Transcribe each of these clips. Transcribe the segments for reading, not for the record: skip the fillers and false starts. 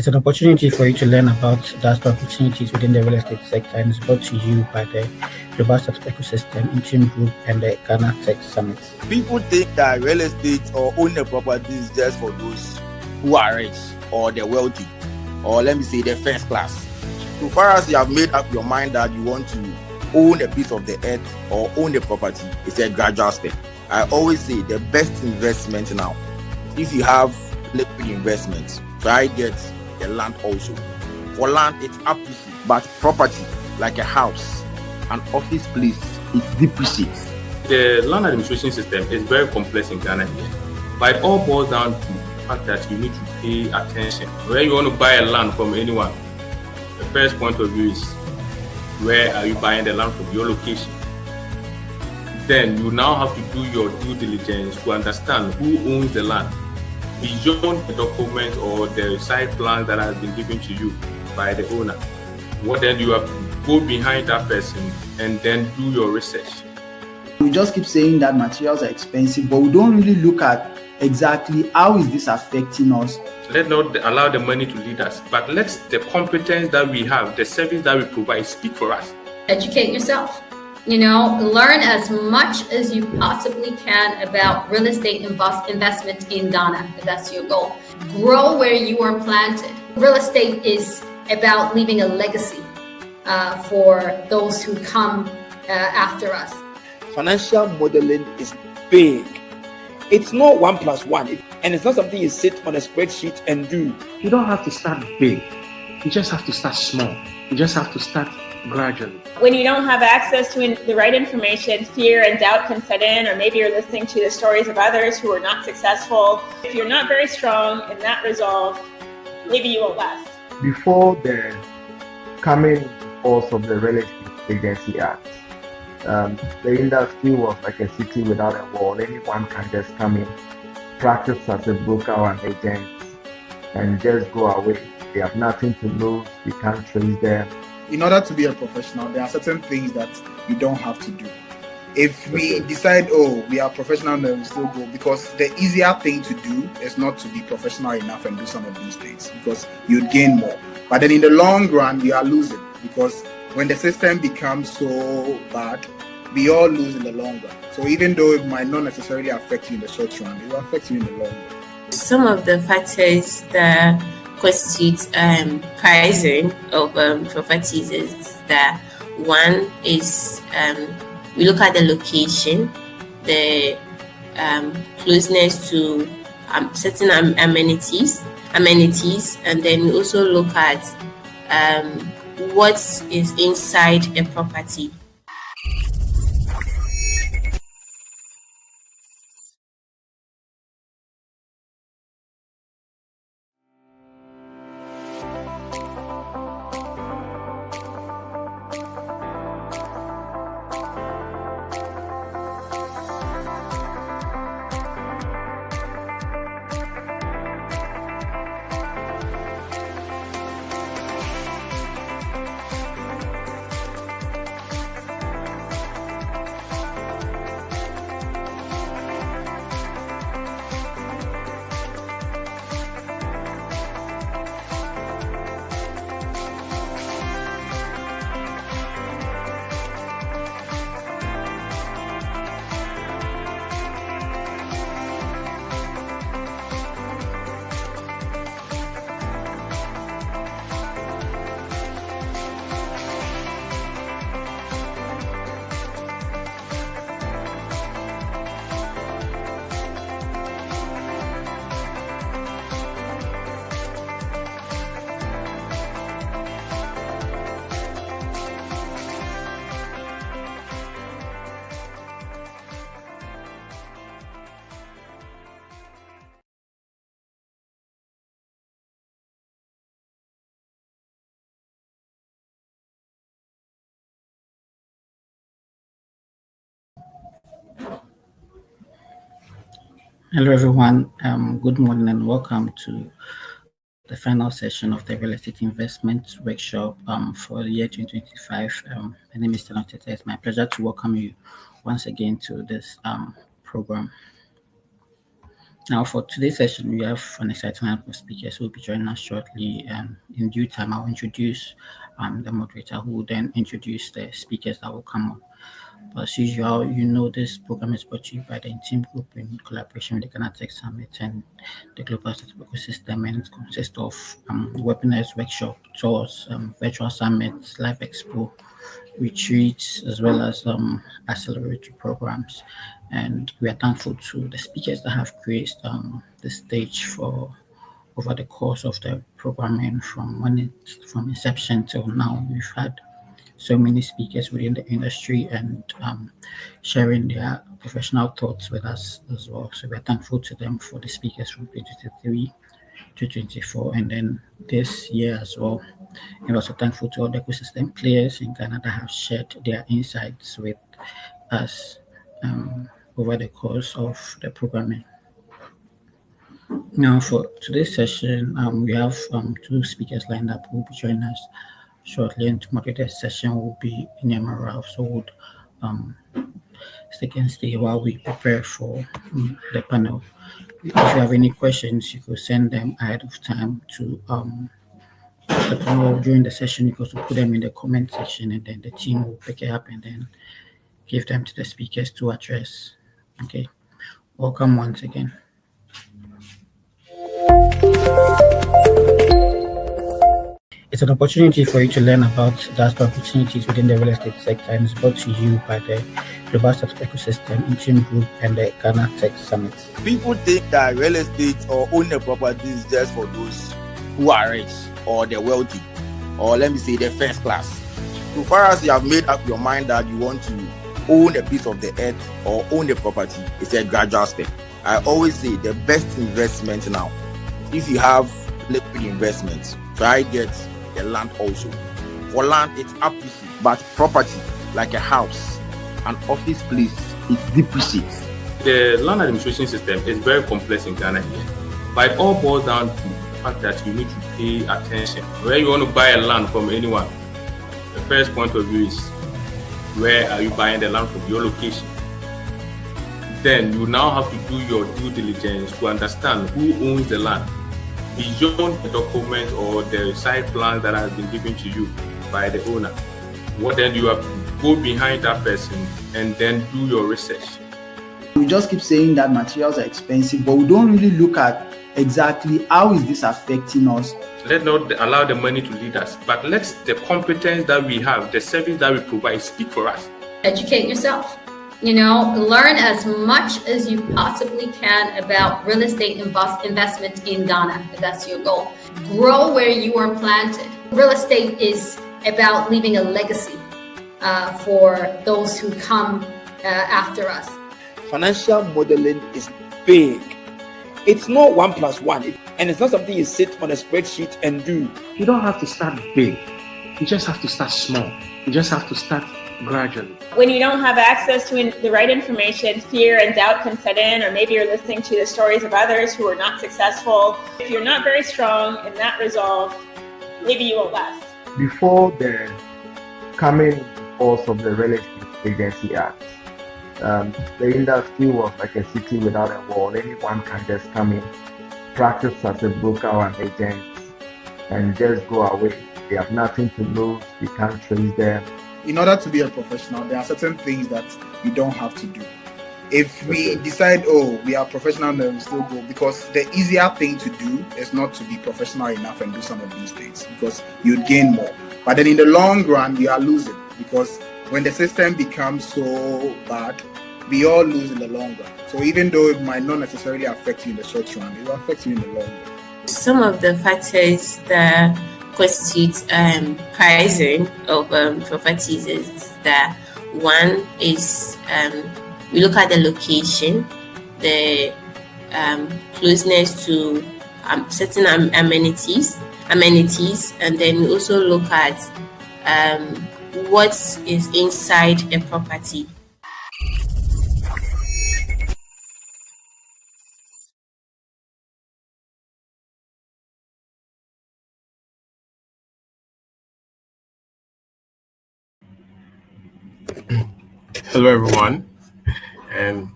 It's an opportunity for you to learn about diaspora opportunities within the real estate sector, and it's brought to you by the Global Startup Ecosystem, Interim Group, and the Ghana Tech Summit. People think that real estate or owning a property is just for those who are rich or the wealthy, or let me say the first class. So far as you have made up your mind that you want to own a piece of the earth or own a property, it's a gradual step. I always say the best investment now, if you have liquid investment, try get the land also. For land, it's appreciates, but property like a house, an office place, it depreciates. The land administration system is very complex in Ghana here, but it all boils down to the fact that you need to pay attention. When you want to buy a land from anyone, the first point of view is where are you buying the land from, your location. Then you now have to do your due diligence to understand who owns the land beyond the document or the site plans that have been given to you by the owner. What then do you have to go behind that person and then do your research? We just keep saying that materials are expensive, but we don't really look at exactly how is this affecting us. Let's not allow the money to lead us, but let the competence that we have, the service that we provide, speak for us. Educate yourself. Learn as much as you possibly can about real estate investment in Ghana, if that's your goal. Grow where you are planted. Real estate is about leaving a legacy for those who come after us. Financial modeling is big. It's not 1 + 1, and it's not something you sit on a spreadsheet and do. You don't have to start big. You just have to start small. You just have to start gradually. When you don't have access to the right information, fear and doubt can set in, or maybe you're listening to the stories of others who are not successful. If you're not very strong in that resolve, maybe you won't last. Before the coming force of the Real Estate Agency Act, the industry was like a city without a wall. Anyone can just come in, practice as a broker or an agent, and just go away. They have nothing to lose. We can't trace them. In order to be a professional, there are certain things that you don't have to do. If we decide, we are professional, then we still go, because the easier thing to do is not to be professional enough and do some of these things, because you'd gain more. But then in the long run, you are losing, because when the system becomes so bad, we all lose in the long run. So even though it might not necessarily affect you in the short run, it will affect you in the long run. Some of the factors that constitute pricing of properties is that one is we look at the location, the closeness to certain amenities, and then we also look at what is inside a property. Hello, everyone. Good morning and welcome to the final session of the Real Estate Investment Workshop for the year 2025. My name is Tanotete. It's my pleasure to welcome you once again to this program. Now, for today's session, we have an exciting lineup of speakers who will be joining us shortly. In due time, I'll introduce the moderator who will then introduce the speakers that will come on. But as usual, this program is brought to you by the Team Group in collaboration with the Ghana Tech Summit and the Global Startup Ecosystem, and it consists of webinars, workshop, tours, virtual summits, live expo, retreats, as well as accelerator programs. And we are thankful to the speakers that have graced the stage for over the course of the programming from inception till now. We've had so many speakers within the industry and sharing their professional thoughts with us as well. So we're thankful to them for the speakers from 2023 to 24 and then this year as well. And also thankful to all the ecosystem players in Ghana that have shared their insights with us over the course of the programming. Now, for today's session, we have two speakers lined up who will be joining us shortly, and to moderate the session will be Inyama Ralph. So, would stick and stay while we prepare for the panel. If you have any questions, you could send them ahead of time to the panel during the session. You could also put them in the comment section, and then the team will pick it up and then give them to the speakers to address. Okay, welcome once again. It's an opportunity for you to learn about diaspora opportunities within the real estate sector, and it's brought to you by the Global Startup Ecosystem, Team Group, and the Ghana Tech Summit. People think that real estate or owning a property is just for those who are rich or the wealthy, or let me say the first class. So far as you have made up your mind that you want to own a piece of the earth or own the property, it's a gradual step. I always say the best investment now, if you have liquid investment, try get the land also. For land, it's up to you, but property, like a house, an office place, it depreciates. The land administration system is very complex in Ghana here, but it all boils down to the fact that you need to pay attention. Where you want to buy a land from anyone, the first point of view is where are you buying the land from, your location. Then you now have to do your due diligence to understand who owns the land beyond the document or the site plans that have been given to you by the owner. What then you have to go behind that person and then do your research. We just keep saying that materials are expensive, but we don't really look at exactly how is this affecting us. Let's not allow the money to lead us, but let the competence that we have, the service that we provide, speak for us. Educate yourself. Learn as much as you possibly can about real estate investment in Ghana, if that's your goal. Grow where you are planted. Real estate is about leaving a legacy for those who come after us. Financial modeling is big. It's not 1+1, and it's not something you sit on a spreadsheet and do. You don't have to start big. You just have to start small. You just have to start gradually. When you don't have access to the right information, fear and doubt can set in, or maybe you're listening to the stories of others who are not successful. If you're not very strong in that resolve, maybe you won't last. Before the coming force of the Real Estate Agency Act, the industry was like a city without a wall. Anyone can just come in, practice as a broker or an agent, and just go away. They have nothing to lose. You can't trace them. In order to be a professional, there are certain things that you don't have to do. If we decide, we are professional, then we still go, because the easier thing to do is not to be professional enough and do some of these things, because you'd gain more. But then in the long run, you are losing, because when the system becomes so bad, we all lose in the long run. So even though it might not necessarily affect you in the short run, it will affect you in the long run. Some of the factors that constitute pricing of properties is that one is we look at the location, the closeness to certain amenities, and then we also look at what is inside a property. Hello, everyone, and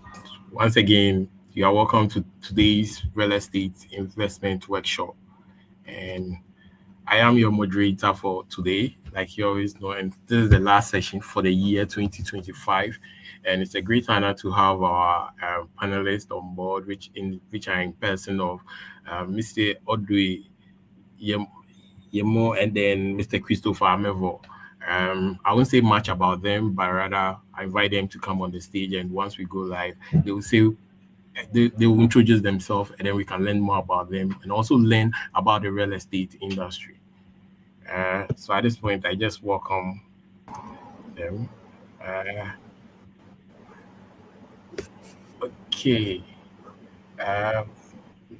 once again, You are welcome to today's real estate investment workshop. And I am your moderator for today, like you always know, and this is the last session for the year 2025. And it's a great honor to have our panelists on board, which are in person of Mr. Odwe Yemo and then Mr. Christopher Amevo. I won't say much about them, but rather I invite them to come on the stage, and once we go live, they will say they will introduce themselves, and then we can learn more about them and also learn about the real estate industry. So at this point, I just welcome them. Okay.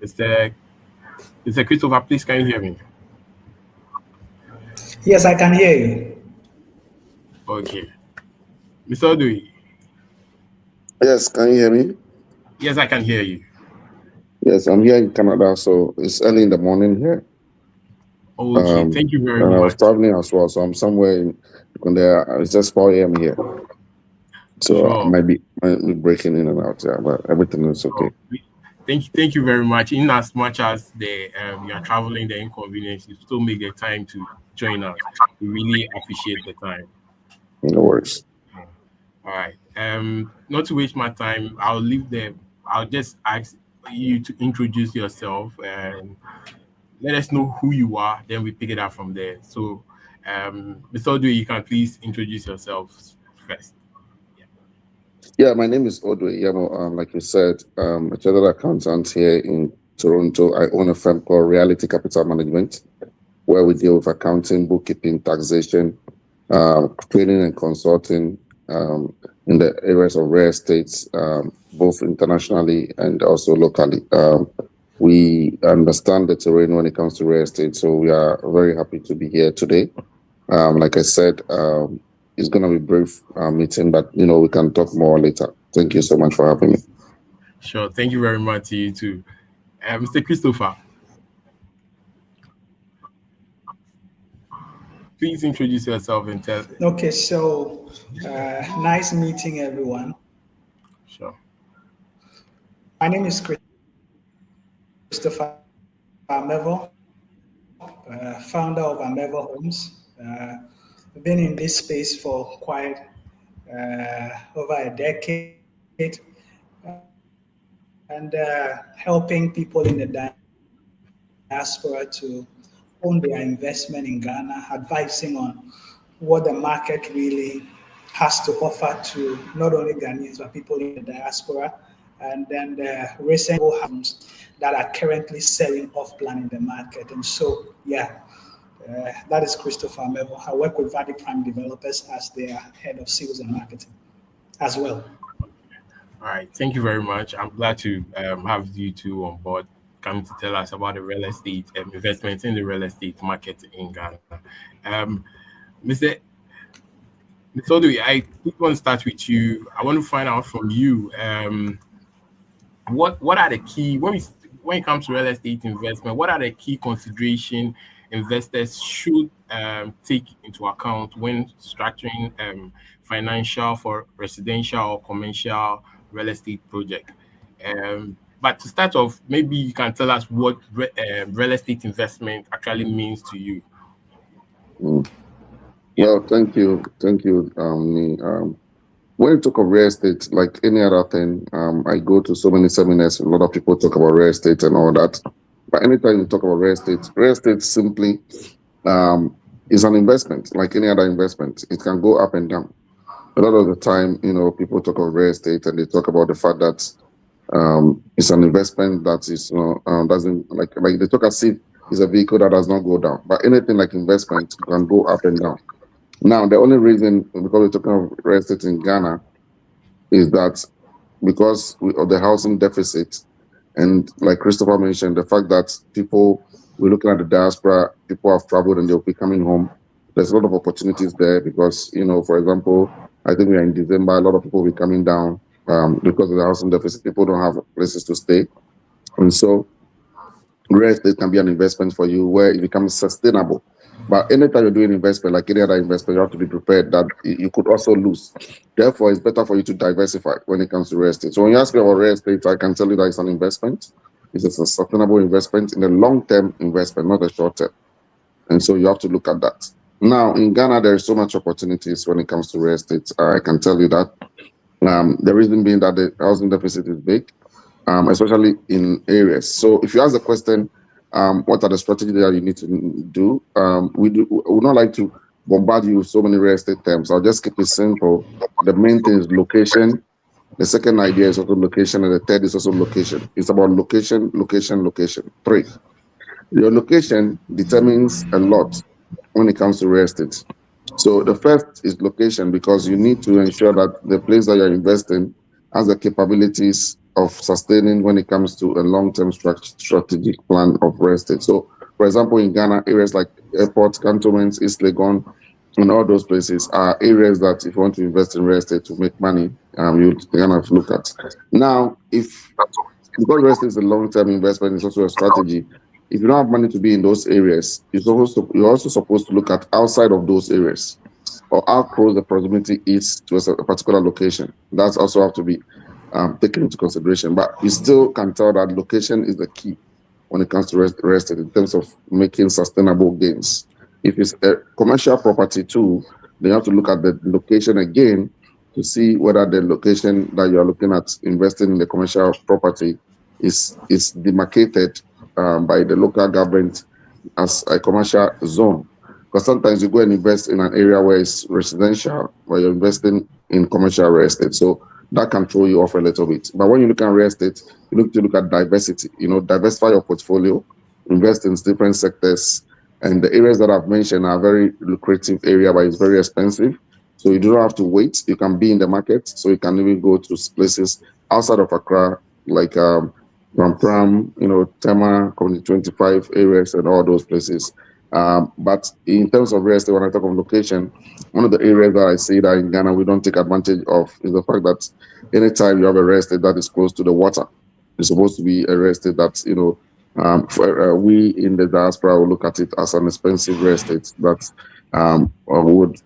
Mr. Christopher, please, can you hear me? Yes, I can hear you. Okay. Mr. Odui. Yes, can you hear me? Yes, I can hear you. Yes, I'm here in Canada, so it's early in the morning here. Okay, thank you very much. I was traveling as well, so I'm somewhere in there. It's just 4 a.m. here. So sure. I might be breaking in and out, yeah, but everything is okay. Thank you very much. In as much as you are traveling, the inconvenience, you still make the time to join us. We really appreciate the time. No worries. All right. Not to waste my time, I'll just ask you to introduce yourself and let us know who you are. Then we pick it up from there. So, Mr. Odwe, you can please introduce yourself first. Yeah, my name is Odwe Yamo. Like you said, a chartered accountant here in Toronto. I own a firm called Reality Capital Management, where we deal with accounting, bookkeeping, taxation, training and consulting in the areas of real estate, both internationally and also locally. We understand the terrain when it comes to real estate, so we are very happy to be here today. Like I said, it's going to be a brief meeting, but we can talk more later. Thank you so much for having me. Sure. Thank you very much to you too. Mr. Christopher, please introduce yourself and tell. Okay, so nice meeting everyone. Sure. My name is Christopher Amevo, founder of Amevo Homes. I've been in this space for quite over a decade, and helping people in the diaspora to own their investment in Ghana, advising on what the market really has to offer to not only Ghanaians but people in the diaspora, and then the recent homes that are currently selling off plan in the market. And so, that is Christopher Amevo. I work with Valley Prime Developers as their head of sales and marketing as well. All right, thank you very much. I'm glad to have you two on board, coming to tell us about the real estate investments in the real estate market in Ghana. Mr. Odwe, I want to start with you. I want to find out from you what are the key when it comes to real estate investment. What are the key considerations investors should take into account when structuring financial for residential or commercial real estate project? But to start off, maybe you can tell us what real estate investment actually means to you. Well, thank you. When you talk of real estate, like any other thing, I go to so many seminars. A lot of people talk about real estate and all that. But anytime you talk about real estate simply is an investment, like any other investment. It can go up and down. A lot of the time, people talk of real estate and they talk about the fact that it's an investment that is, doesn't like they talk as if it's a vehicle that does not go down. But anything like investment can go up and down. Now, the only reason, because we're talking of real estate in Ghana, is that because of the housing deficit, and like Christopher mentioned, the fact that we're looking at the diaspora, people have traveled and they'll be coming home. There's a lot of opportunities there because, for example, I think we're in December, a lot of people will be coming down because of the housing deficit. People don't have places to stay. And so real estate can be an investment for you where it becomes sustainable. But anytime you're doing investment, like any other investment, you have to be prepared that you could also lose. Therefore, it's better for you to diversify when it comes to real estate. So when you ask me about real estate, I can tell you that it's an investment. It's a sustainable investment in a long-term investment, not a short-term. And so you have to look at that. Now, in Ghana, there is so much opportunities when it comes to real estate. I can tell you that. The reason being that the housing deficit is big, especially in areas. So if you ask the question, what are the strategies that you need to do? We would not like to bombard you with so many real estate terms. I'll just keep it simple. The main thing is location. The second idea is also location, and the third is also location. It's about location, location, location. 3. Your location determines a lot when it comes to real estate. So the first is location, because you need to ensure that the place that you're investing has the capabilities of sustaining when it comes to a long-term strategic plan of real estate. So, for example, in Ghana, areas like airports, cantonments, East Legon, and all those places are areas that if you want to invest in real estate to make money, you kind of look at. Now, because real estate is a long-term investment, it's also a strategy. If you don't have money to be in those areas, you're also supposed to look at outside of those areas, or how close the proximity is to a particular location. That's also have to be taken into consideration. But we still can tell that location is the key when it comes to real estate in terms of making sustainable gains. If it's a commercial property too, then you have to look at the location again to see whether the location that you're looking at investing in the commercial property is demarcated by the local government as a commercial zone. Because sometimes you go and invest in an area where it's residential, where you're investing in commercial real estate. So that can throw you off a little bit. But when you look at real estate, you need to look at diversity. Diversify your portfolio, invest in different sectors. And the areas that I've mentioned are very lucrative area, but it's very expensive. So you don't have to wait. You can be in the market. So you can even go to places outside of Accra, like Pram, Tema, Community 25 areas and all those places. But in terms of real estate, when I talk of location, one of the areas that I see that in Ghana we don't take advantage of is the fact that anytime you have a real estate that is close to the water, it's supposed to be a real estate that, we in the diaspora will look at it as an expensive real estate that would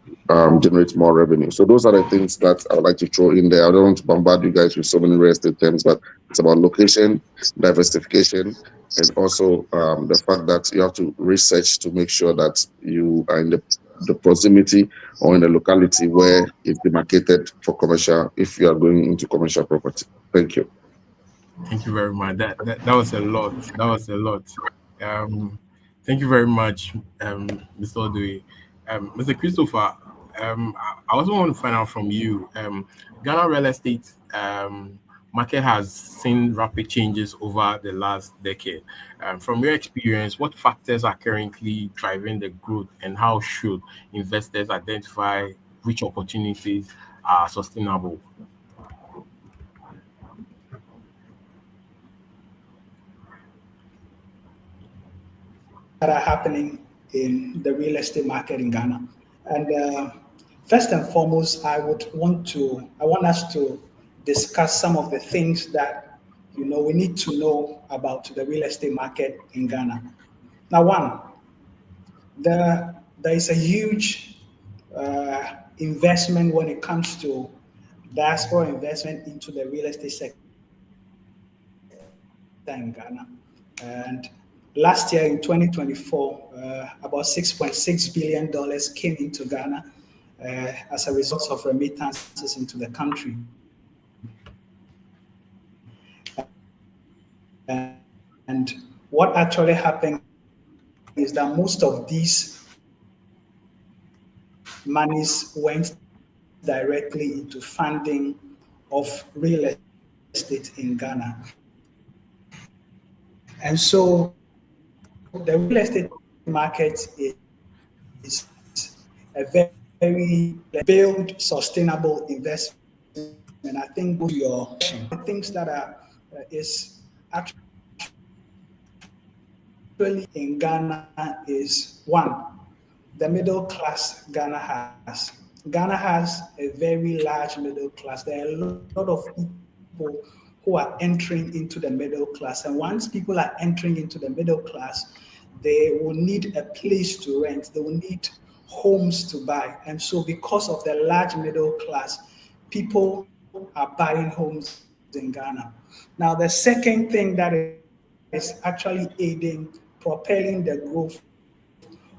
generate more revenue. So those are the things that I would like to throw in there. I don't want to bombard you guys with so many real estate terms, but it's about location, diversification, and also the fact that you have to research to make sure that you are in the proximity or in the locality where it's demarcated for commercial, if you are going into commercial property. Thank you. Thank you very much. That was a lot. That was a lot. Thank you very much, Mr. Odoi. Mr. Christopher, I also want to find out from you. Ghana real estate market has seen rapid changes over the last decade. From your experience, what factors are currently driving the growth, and how should investors identify which opportunities are sustainable? That are happening in the real estate market in Ghana. And first and foremost, I want us to discuss some of the things that we need to know about the real estate market in Ghana. Now, one, there is a huge investment when it comes to diaspora investment into the real estate sector in Ghana. And last year in 2024, about $6.6 billion came into Ghana as a result of remittances into the country. And what actually happened is that most of these monies went directly into funding of real estate in Ghana. And so the real estate market is a very build sustainable investment. And I think your things that is actually in Ghana is one, the middle class Ghana has. Ghana has a very large middle class. There are a lot of people who are entering into the middle class. And once people are entering into the middle class, they will need a place to rent, they will need homes to buy. And so, because of the large middle class, people are buying homes in Ghana. Now, the second thing that is actually aiding, propelling the growth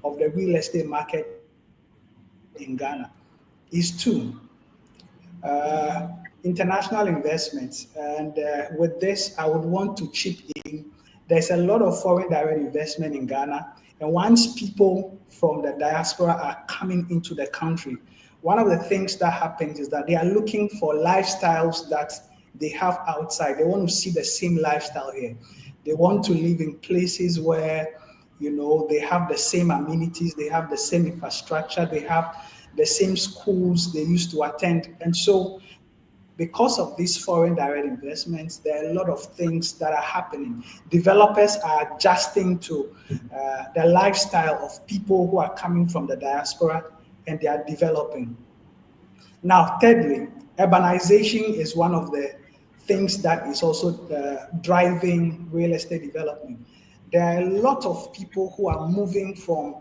of the real estate market in Ghana is two. International investments. And with this, I would want to chip in. There's a lot of foreign direct investment in Ghana. And once people from the diaspora are coming into the country, one of the things that happens is that they are looking for lifestyles that they have outside. They want to see the same lifestyle here. They want to live in places where, they have the same amenities, they have the same infrastructure, they have the same schools they used to attend. And so, because of these foreign direct investments, there are a lot of things that are happening. Developers are adjusting to the lifestyle of people who are coming from the diaspora, and they are developing. Now, thirdly, urbanization is one of the things that is also driving real estate development. There are a lot of people who are moving from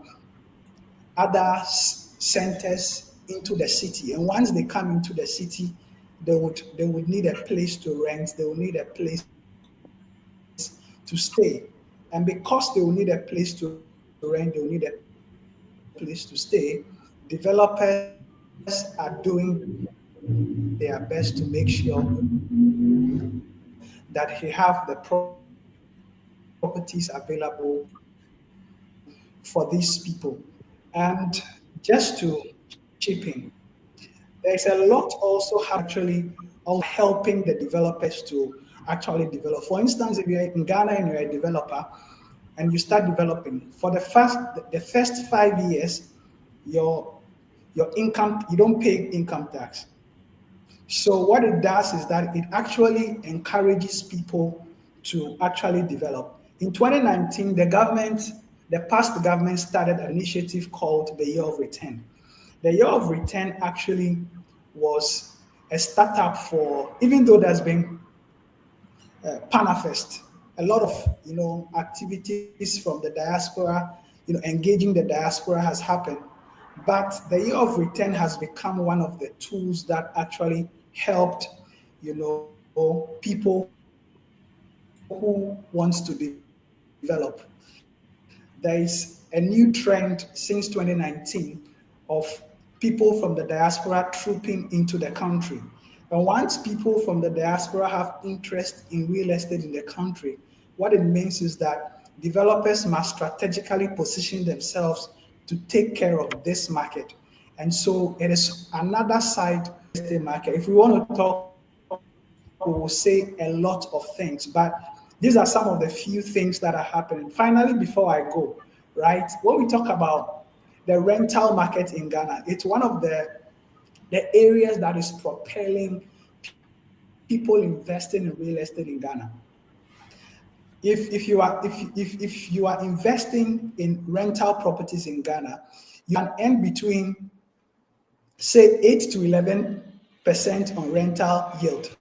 other centers into the city, and once they come into the city, they would need a place to rent, they will need a place to stay. And because they will need a place to rent, they will need a place to stay, developers are doing their best to make sure that they have the properties available for these people. And just to chip in, there's a lot also actually helping the developers to actually develop. For instance, if you're in Ghana and you're a developer and you start developing, for the first 5 years, your income, you don't pay income tax. So what it does is that it actually encourages people to actually develop. In 2019, the past government started an initiative called the Year of Return. The Year of Return actually was a startup for, even though there's been Panafest, a lot of activities from the diaspora, engaging the diaspora has happened. But the Year of Return has become one of the tools that actually helped, people who wants to develop. There is a new trend since 2019 of people from the diaspora trooping into the country. And once people from the diaspora have interest in real estate in the country, what it means is that developers must strategically position themselves to take care of this market. And so it is another side of the market. If we want to talk, we will say a lot of things, but these are some of the few things that are happening. Finally, before I go, right, when we talk about the rental market in Ghana, it's one of the areas that is propelling people investing in real estate in Ghana. If you are investing in rental properties in Ghana, you can earn between say 8 to 11% on rental yield.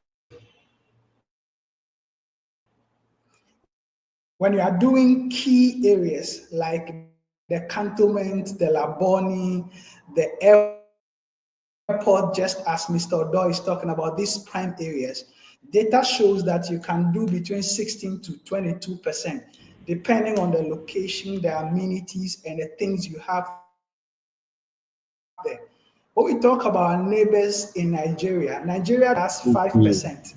When you are doing key areas like the cantonment, the Laboni, the airport, just as Mr. Odo is talking about these prime areas, data shows that you can do between 16 to 22%, depending on the location, the amenities, and the things you have there. When we talk about our neighbors in Nigeria, Nigeria has 5%.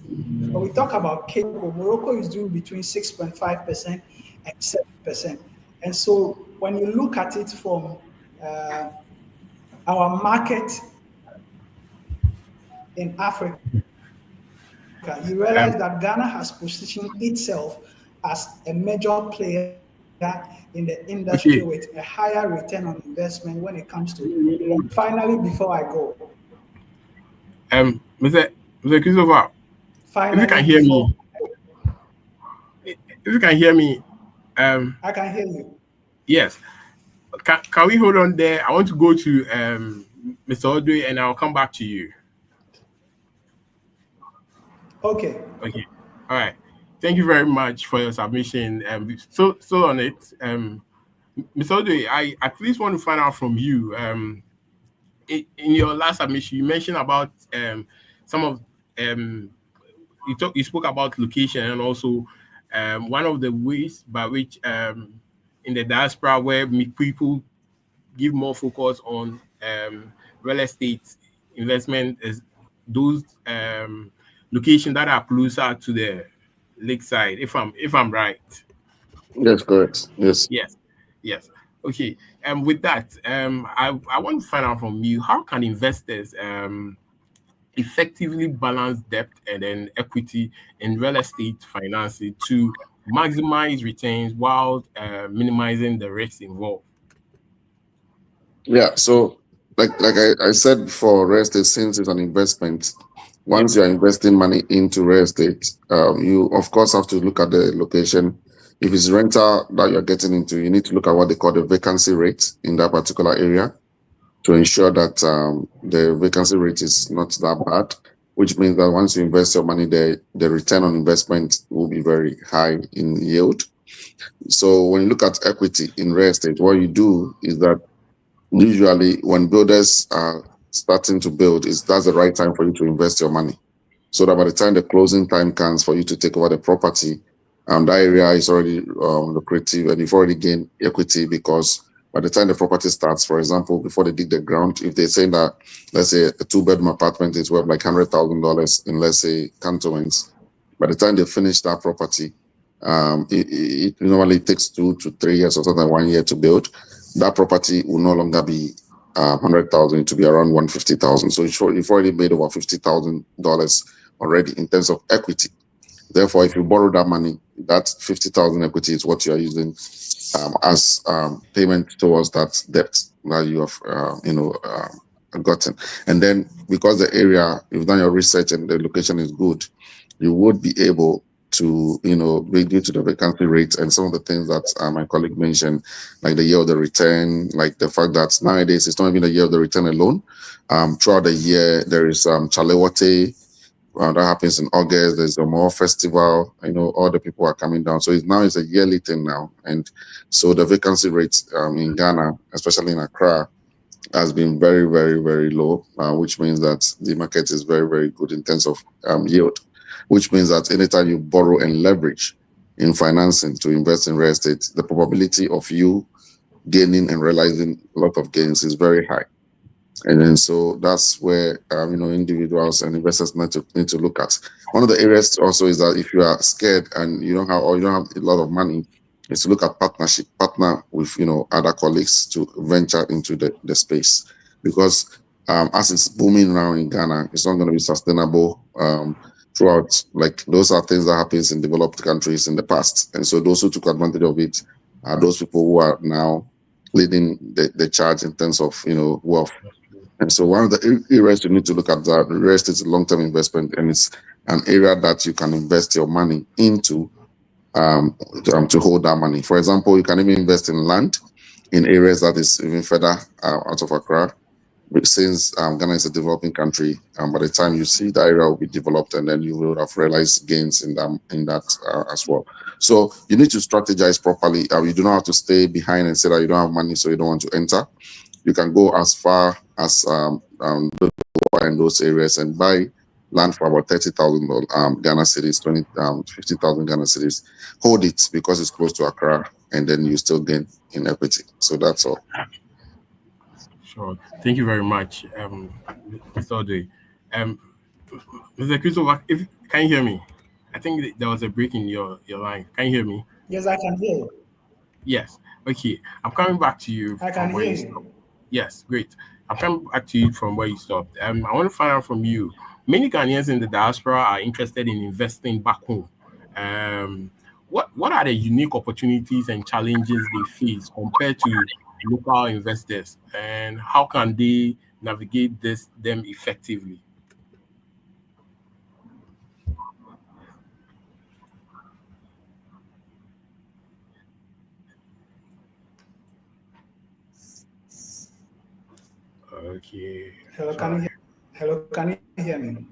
When we talk about Morocco is doing between 6.5% and 7%. And so when you look at it from our market in Africa, you realize that Ghana has positioned itself as a major player in the industry with a higher return on investment when it comes to. Finally, before I go, Mr. Christopher, if you can hear me, I can hear you. Yes. Can we hold on there? I want to go to Mr. Odwe and I'll come back to you. Okay. Okay. All right. Thank you very much for your submission. Still on it. Mr. Ode, I at least want to find out from you. In your last submission, you mentioned about some of you spoke about location, and also one of the ways by which in the diaspora where people give more focus on real estate investment is those locations that are closer to the lakeside. If I'm right. Yes, correct. Yes. Yes. Yes. Okay. With that, I want to find out from you, how can investors effectively balance debt and then equity in real estate financing to maximize returns while minimizing the risks involved? Yeah. So, I said before, real estate, since it's an investment, once you're investing money into real estate, you of course have to look at the location. If it's rental that you're getting into, you need to look at what they call the vacancy rate in that particular area to ensure that the vacancy rate is not that bad, which means that once you invest your money there, the return on investment will be very high in yield. So when you look at equity in real estate, what you do is that usually when builders are starting to build, that's the right time for you to invest your money, so that by the time the closing time comes for you to take over the property, that area is already lucrative and you've already gained equity, because by the time the property starts, for example, before they dig the ground, if they're saying that, let's say, a 2-bedroom apartment is worth like $100,000 in, let's say, cantonments, by the time they finish that property, it normally takes 2 to 3 years or something, 1 year to build. That property will no longer be 100,000 to be around 150,000. So you've already made over $50,000 already in terms of equity. Therefore, if you borrow that money, that 50,000 equity is what you are using as payment towards that debt that you have gotten. And then because the area, you've done your research and the location is good, you would be able to, be due to the vacancy rate and some of the things that my colleague mentioned, like the year of the return, like the fact that nowadays it's not even the year of the return alone. Throughout the year, there is Chalewate, that happens in August. There's the More Festival. All the people are coming down. So it's a yearly thing now. And so the vacancy rate in Ghana, especially in Accra, has been very, very, very low, which means that the market is very, very good in terms of yield, which means that anytime you borrow and leverage in financing to invest in real estate, the probability of you gaining and realizing a lot of gains is very high. And then so that's where individuals and investors need to look at. One of the areas also is that if you are scared and you don't have a lot of money, is to look at partner with other colleagues to venture into the space, because as it's booming now in Ghana, it's not going to be sustainable throughout. Like, those are things that happens in developed countries in the past, and so those who took advantage of it are those people who are now leading the charge in terms of wealth. And so one of the areas you need to look at, that real estate is a long-term investment, and it's an area that you can invest your money into to hold that money. For example, you can even invest in land in areas that is even further out of Accra. Since Ghana is a developing country, by the time you see the area will be developed, and then you will have realized gains in that as well. So you need to strategize properly. You do not have to stay behind and say that you don't have money, so you don't want to enter. You can go as far as in those areas and buy land for about 30,000 Ghana cedis, 50,000 Ghana cedis. Hold it because it's close to Accra, and then you still gain in equity. So that's all. Sure. Thank you very much, Mr. Ode. Mr. Christopher, can you hear me? I think there was a break in your line. Can you hear me? Yes, I can hear you. Yes. Okay. I'm coming back to you. I can hear you. Yes, great. I'm coming back to you from where you stopped. I want to find out from you. Many Ghanaians in the diaspora are interested in investing back home. What are the unique opportunities and challenges they face compared to local investors, and how can they navigate them effectively? Okay. Hello, can you hear me?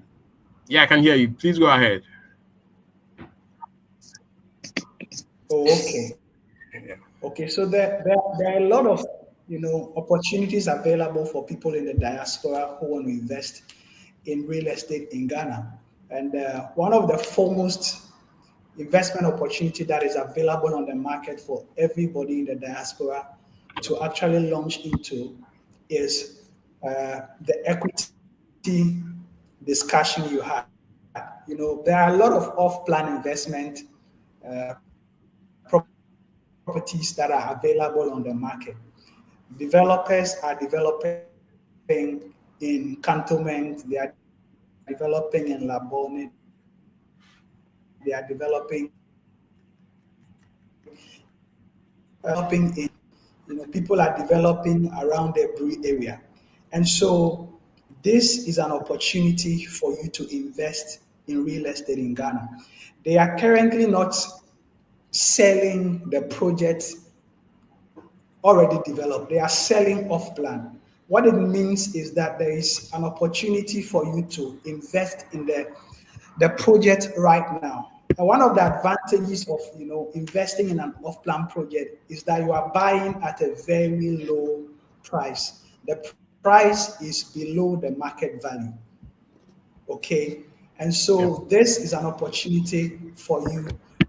Yeah, I can hear you. Please go ahead. Oh, okay. Okay, so there are a lot of opportunities available for people in the diaspora who want to invest in real estate in Ghana. And one of the foremost investment opportunity that is available on the market for everybody in the diaspora to actually launch into is the equity discussion you had. There are a lot of off-plan investment properties that are available on the market. Developers are developing in Cantonment, they are developing in Labone, they are developing in, people are developing around the Bri area. And so this is an opportunity for you to invest in real estate in Ghana. They are currently not selling the project already developed. They are selling off plan. What it means is that there is an opportunity for you to invest in the project right now. And one of the advantages of investing in an off-plan project is that you are buying at a very low price. The price is below the market value. Okay, and so this is an opportunity for you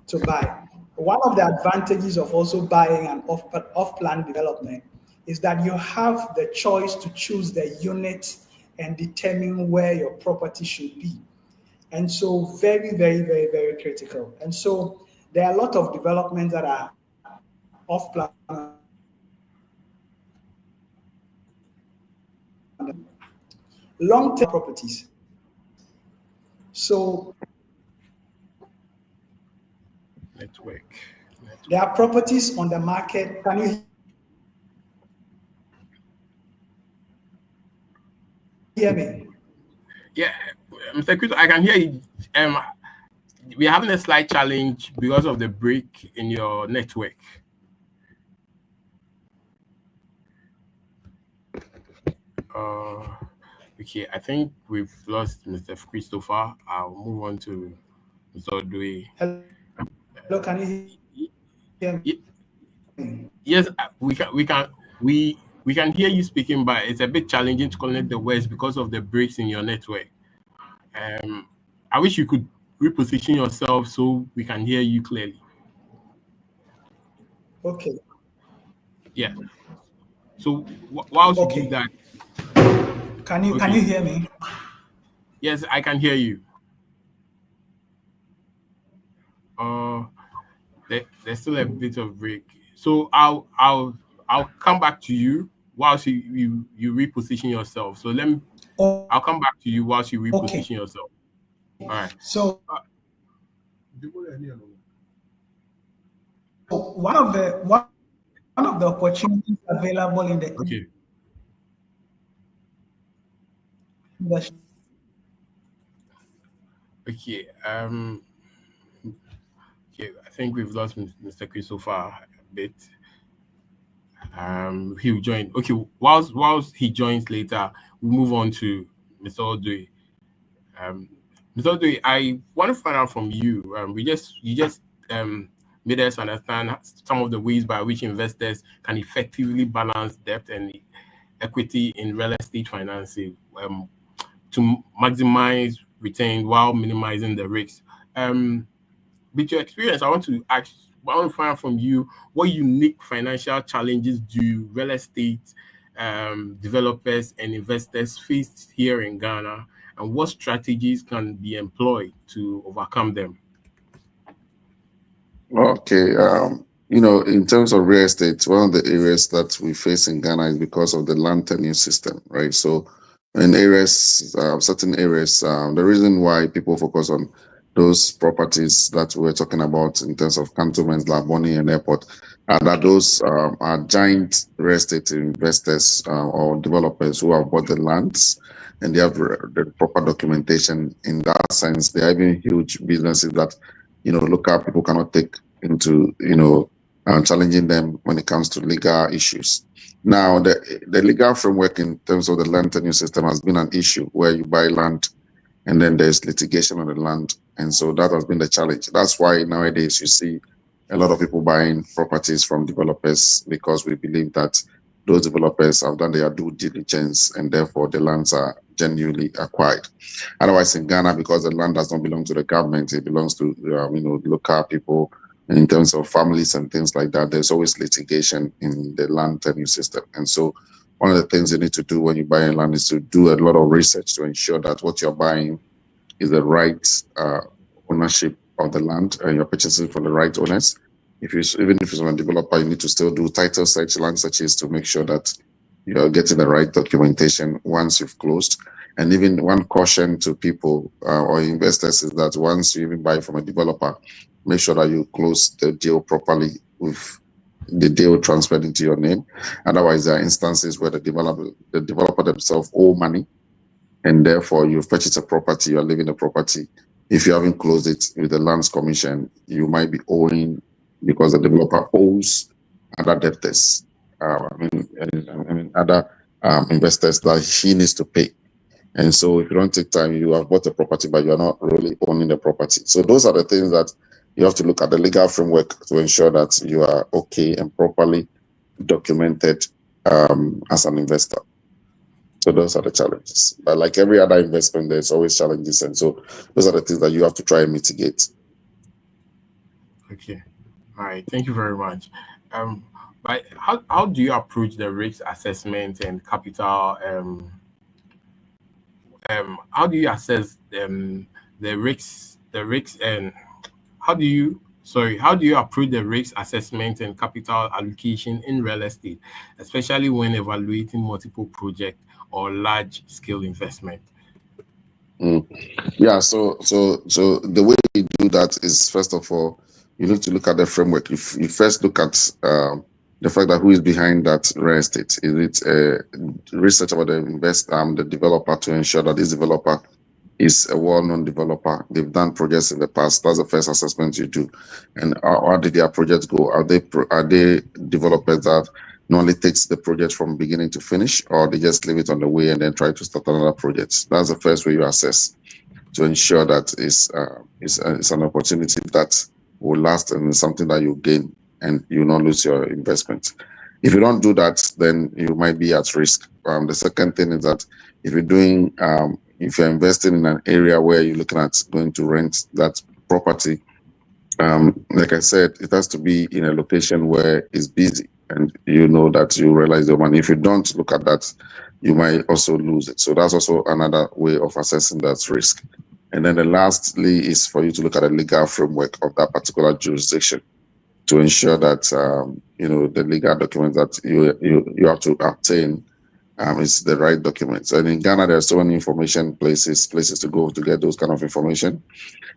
to buy. One of the advantages of also buying an off-plan development is that you have the choice to choose the unit and determine where your property should be. And so very, very, very, very critical. And so there are a lot of developments that are off-plan long-term properties. So network. There are properties on the market. Can you hear me? Yeah, Mr. Chris, I can hear you. We're having a slight challenge because of the break in your network. Okay, I think we've lost Mr. Christopher. I'll move on to Mr. Odwe. Hello, can you hear me? Yes, we can hear you speaking, but it's a bit challenging to connect the words because of the breaks in your network. I wish you could reposition yourself so we can hear you clearly. Okay. Yeah. So whilst you do that, can you hear me? Yes, I can hear you. There's still a bit of break, so I'll come back to you whilst you reposition yourself. So I'll come back to you whilst you reposition yourself. All right. So one of the opportunities available in the Okay. Okay, I think we've lost Mr. Christopher a bit. He'll join. Okay, whilst he joins later, we'll move on to Mr. Odwe. Mr. Odwe, I want to find out from you. You just made us understand some of the ways by which investors can effectively balance debt and equity in real estate financing to maximize return while minimizing the risks. With your experience, I want to find out from you what unique financial challenges do real estate developers and investors face here in Ghana, and what strategies can be employed to overcome them? Okay, in terms of real estate, one of the areas that we face in Ghana is because of the land tenure system, right? So in certain areas, the reason why people focus on those properties that we're talking about in terms of cantonments, Laboni and airport, that those are giant real estate investors or developers who have bought the lands and they have the proper documentation. In that sense, they are even huge businesses that, local people cannot take into, challenging them when it comes to legal issues. Now, the legal framework in terms of the land tenure system has been an issue where you buy land and then there's litigation on the land. And so that has been the challenge. That's why nowadays you see a lot of people buying properties from developers because we believe that those developers have done their due diligence and therefore the lands are genuinely acquired. Otherwise, in Ghana, because the land does not belong to the government, it belongs to local people. In terms of families and things like that, there's always litigation in the land tenure system. And so one of the things you need to do when you buy land is to do a lot of research to ensure that what you're buying is the right ownership of the land and you're purchasing from the right owners. Even if it's on a developer, you need to still do title search, land searches to make sure that you're getting the right documentation once you've closed. And even one caution to people or investors is that once you even buy from a developer, make sure that you close the deal properly with the deal transferred into your name. Otherwise, there are instances where the developer themselves owe money, and therefore you've purchased a property, you're living the property. If you haven't closed it with the Lands Commission, you might be owing because the developer owes other debtors. Other investors that he needs to pay. And so if you don't take time, you have bought a property, but you're not really owning the property. So those are the things that you have to look at the legal framework to ensure that you are okay and properly documented as an investor. So those are the challenges. But like every other investment, there's always challenges. And so those are the things that you have to try and mitigate. Okay. All right. Thank you very much. But how do you approach the risk assessment and capital? How do you assess the risks and how do you approach the risk assessment and capital allocation in real estate, especially when evaluating multiple projects or large scale investment? Yeah, so the way you do that is, first of all, you need to look at the framework. You first look at the fact that who is behind that real estate. Is it research about the developer to ensure that this developer is a well-known developer? They've done projects in the past. That's the first assessment you do. And how did their projects go? Are they developers that normally takes the project from beginning to finish, or they just leave it on the way and then try to start another project? That's the first way you assess to ensure that it's an opportunity that will last and something that you gain and you will not lose your investment. If you don't do that, then you might be at risk. The second thing is that if you're investing in an area where you're looking at going to rent that property, like I said, it has to be in a location where it's busy and you know that you realize the money. If you don't look at that, you might also lose it. So that's also another way of assessing that risk. And then the lastly is for you to look at the legal framework of that particular jurisdiction to ensure that the legal documents that you have to obtain is the right documents. And in Ghana, there are so many information places to go to get those kind of information.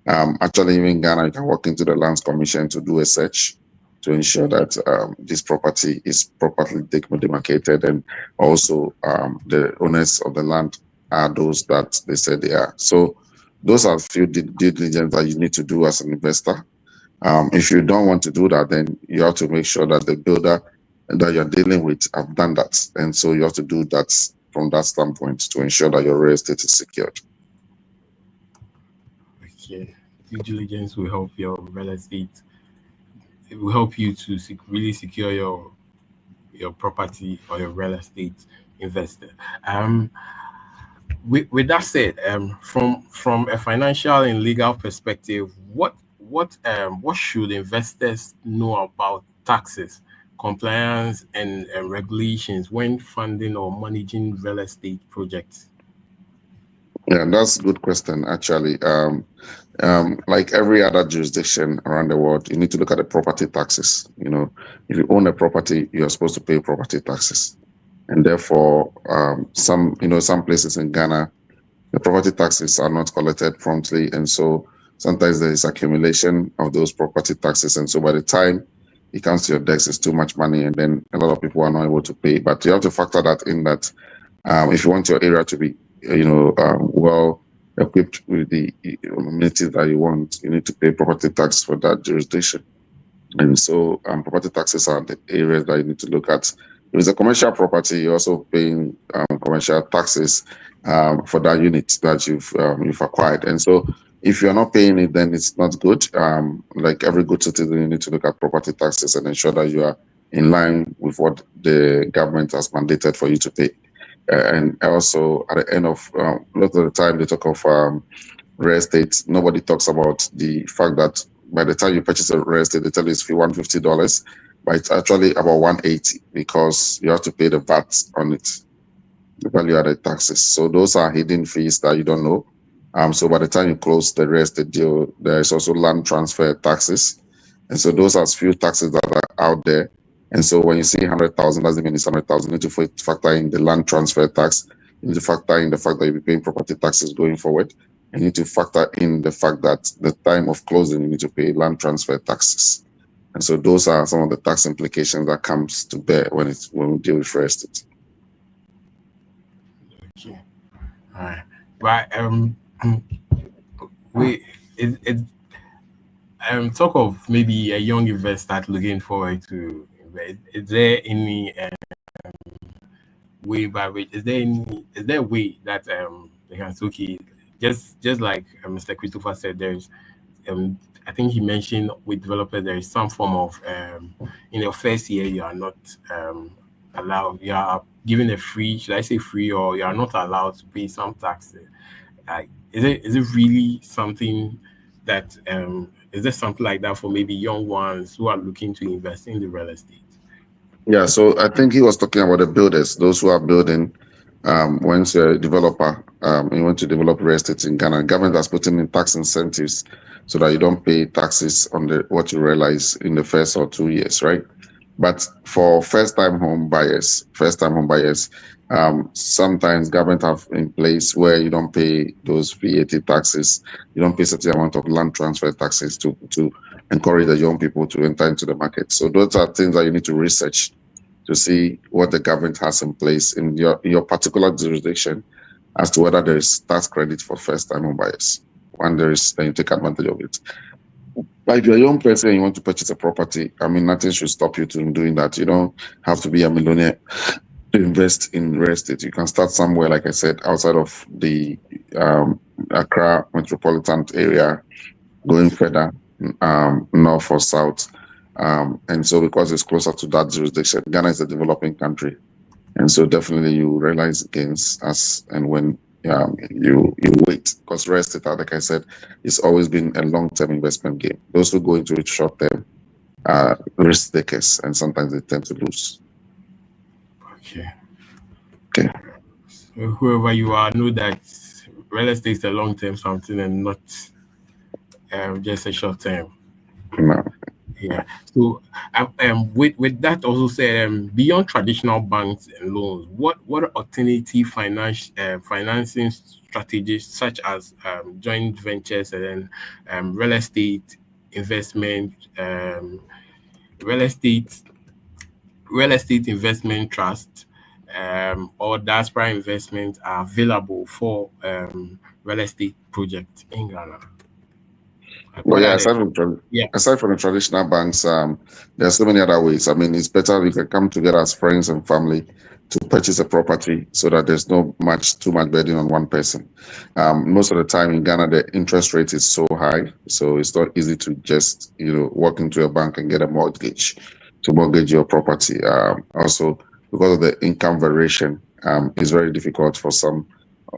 Actually, even in Ghana, you can walk into the Lands Commission to do a search to ensure that this property is properly demarcated, and also the owners of the land are those that they said they are. So those are a few due diligence that you need to do as an investor. If you don't want to do that, then you have to make sure that the builder that you're dealing with have done that. And so you have to do that from that standpoint to ensure that your real estate is secured. Okay. Due diligence will help your real estate. It will help you to really secure your property or your real estate investor. With that said, from a financial and legal perspective, what should investors know about taxes, compliance, and regulations when funding or managing real estate projects? Yeah, that's a good question, actually. Like every other jurisdiction around the world, you need to look at the property taxes. If you own a property, you're supposed to pay property taxes. And therefore, some places in Ghana, the property taxes are not collected promptly. And so sometimes there is accumulation of those property taxes. And so by the time it comes to your desk, it's too much money. And then a lot of people are not able to pay. But you have to factor that in, that if you want your area to be well equipped with the amenities that you want, you need to pay property tax for that jurisdiction. And so property taxes are the areas that you need to look at. If it's a commercial property, you're also paying commercial taxes for that unit that you've acquired. And so If you're not paying it, then it's not good. Like every good citizen, you need to look at property taxes and ensure that you are in line with what the government has mandated for you to pay. And also, at the end of a lot of the time, they talk of real estate. Nobody talks about the fact that by the time you purchase a real estate, they tell you it's $150, but it's actually about $180 because you have to pay the VAT on it, the value-added taxes. So those are hidden fees that you don't know. So by the time you close the real estate deal, there is also land transfer taxes, and so those are few taxes that are out there. And so when you see 100,000, doesn't mean it's 100,000. You need to factor in the land transfer tax. You need to factor in the fact that you'll be paying property taxes going forward. And you need to factor in the fact that the time of closing, you need to pay land transfer taxes. And so those are some of the tax implications that comes to bear when we deal with real estate. Okay. All right. But talk of maybe a young investor looking forward to invest. Is there any way by which is there a way that they can say, okay, just like Mr. Christopher said, there's I think he mentioned with developers there is some form of in your first year you are not allowed, you are given a free, should I say free, or you are not allowed to pay some taxes. Is it really something that is there something like that for maybe young ones who are looking to invest in the real estate? Yeah, so I think he was talking about the builders, those who are building. Once you're a developer, you want to develop real estate in Ghana, government has put in tax incentives so that you don't pay taxes on what you realize in the first or 2 years, right? But for first-time home buyers, sometimes government have in place where you don't pay those VAT taxes, you don't pay certain amount of land transfer taxes to encourage the young people to enter into the market. So those are things that you need to research to see what the government has in place in your particular jurisdiction as to whether there is tax credit for first-time home buyers. When there is, then you take advantage of it. But if you're a young person and you want to purchase a property, I mean, nothing should stop you from doing that. You don't have to be a millionaire to invest in real estate. You can start somewhere, like I said, outside of the Accra metropolitan area, going further north or south. And so because it's closer to that jurisdiction, Ghana is a developing country. And so definitely you realize gains as and when you wait, because real estate, like I said, it's always been a long-term investment game. Those who go into it short-term are risk takers, and sometimes they tend to lose. Okay. So whoever you are, know that real estate is a long-term something and not just a short-term. No. Yeah. So, with that also said, beyond traditional banks and loans, what alternative financing strategies such as joint ventures and then real estate investment, real estate investment trust, or diaspora investment are available for real estate projects in Ghana? Well, yeah, aside from the traditional banks, there are so many other ways. I mean, it's better if you come together as friends and family to purchase a property so that there's too much burden on one person. Most of the time in Ghana, the interest rate is so high, so it's not easy to just walk into a bank and get a mortgage to mortgage your property. Also, because of the income variation, it's very difficult for some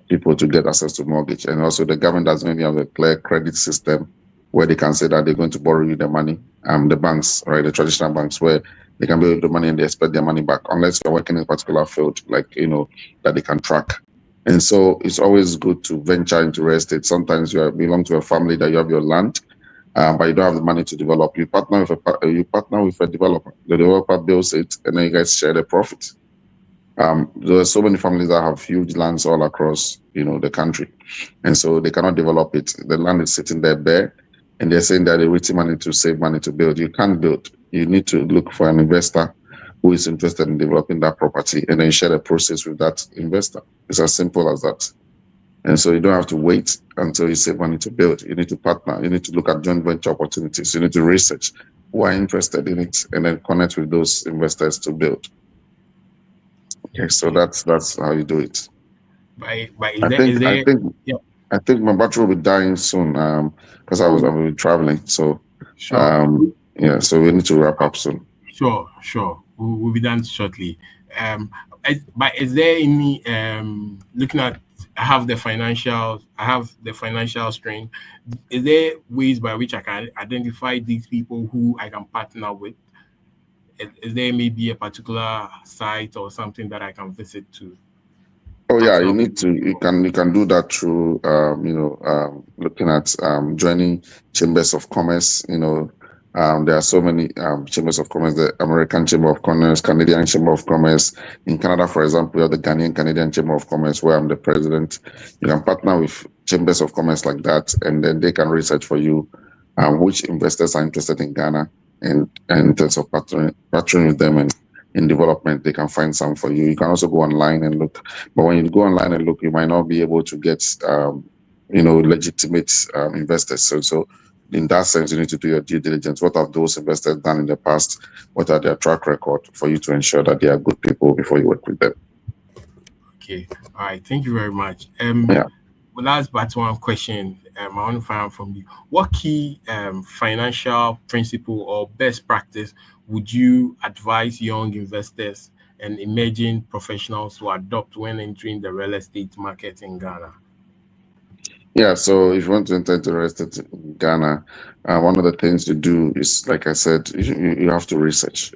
people to get access to mortgage. And also, the government doesn't really have a clear credit system where they can say that they're going to borrow you the money. The banks, right, the traditional banks, where they can borrow the money and they expect their money back, unless you're working in a particular field, like, that they can track. And so it's always good to venture into real estate. Sometimes you belong to a family that you have your land, but you don't have the money to develop. You partner with a developer. The developer builds it, and then you guys share the profit. There are so many families that have huge lands all across, the country, and so they cannot develop it. The land is sitting there bare, and they're saying that they're raising money to save money to build. You can't build. You need to look for an investor who is interested in developing that property, and then share the process with that investor. It's as simple as that. And so you don't have to wait until you save money to build. You need to partner. You need to look at joint venture opportunities. You need to research who are interested in it, and then connect with those investors to build. Okay, so that's how you do it. I think I think my battery will be dying soon. Because I will be traveling. So, Sure. yeah. So we need to wrap up soon. Sure. We'll be done shortly. But is there any looking at? I have the financial strain. Is there ways by which I can identify these people who I can partner with? Is there maybe a particular site or something that I can visit to? Oh yeah, you need to. You can do that through looking at joining chambers of commerce. There are so many chambers of commerce: the American Chamber of Commerce, Canadian Chamber of Commerce. In Canada, for example, we have the Ghanaian Canadian Chamber of Commerce, where I'm the president. You can partner with chambers of commerce like that, and then they can research for you which investors are interested in Ghana, and in terms of partnering with them and in development, they can find some for you. You can also go online and look, but when you go online and look, you might not be able to get, legitimate investors. So in that sense, you need to do your due diligence. What have those investors done in the past? What are their track record for you to ensure that they are good people before you work with them? Okay. All right. Thank you very much. Yeah. Last but one question, I want to find out from you. What key financial principle or best practice would you advise young investors and emerging professionals to adopt when entering the real estate market in Ghana? Yeah, so if you want to enter into real estate in Ghana, one of the things to do is, like I said, you have to research.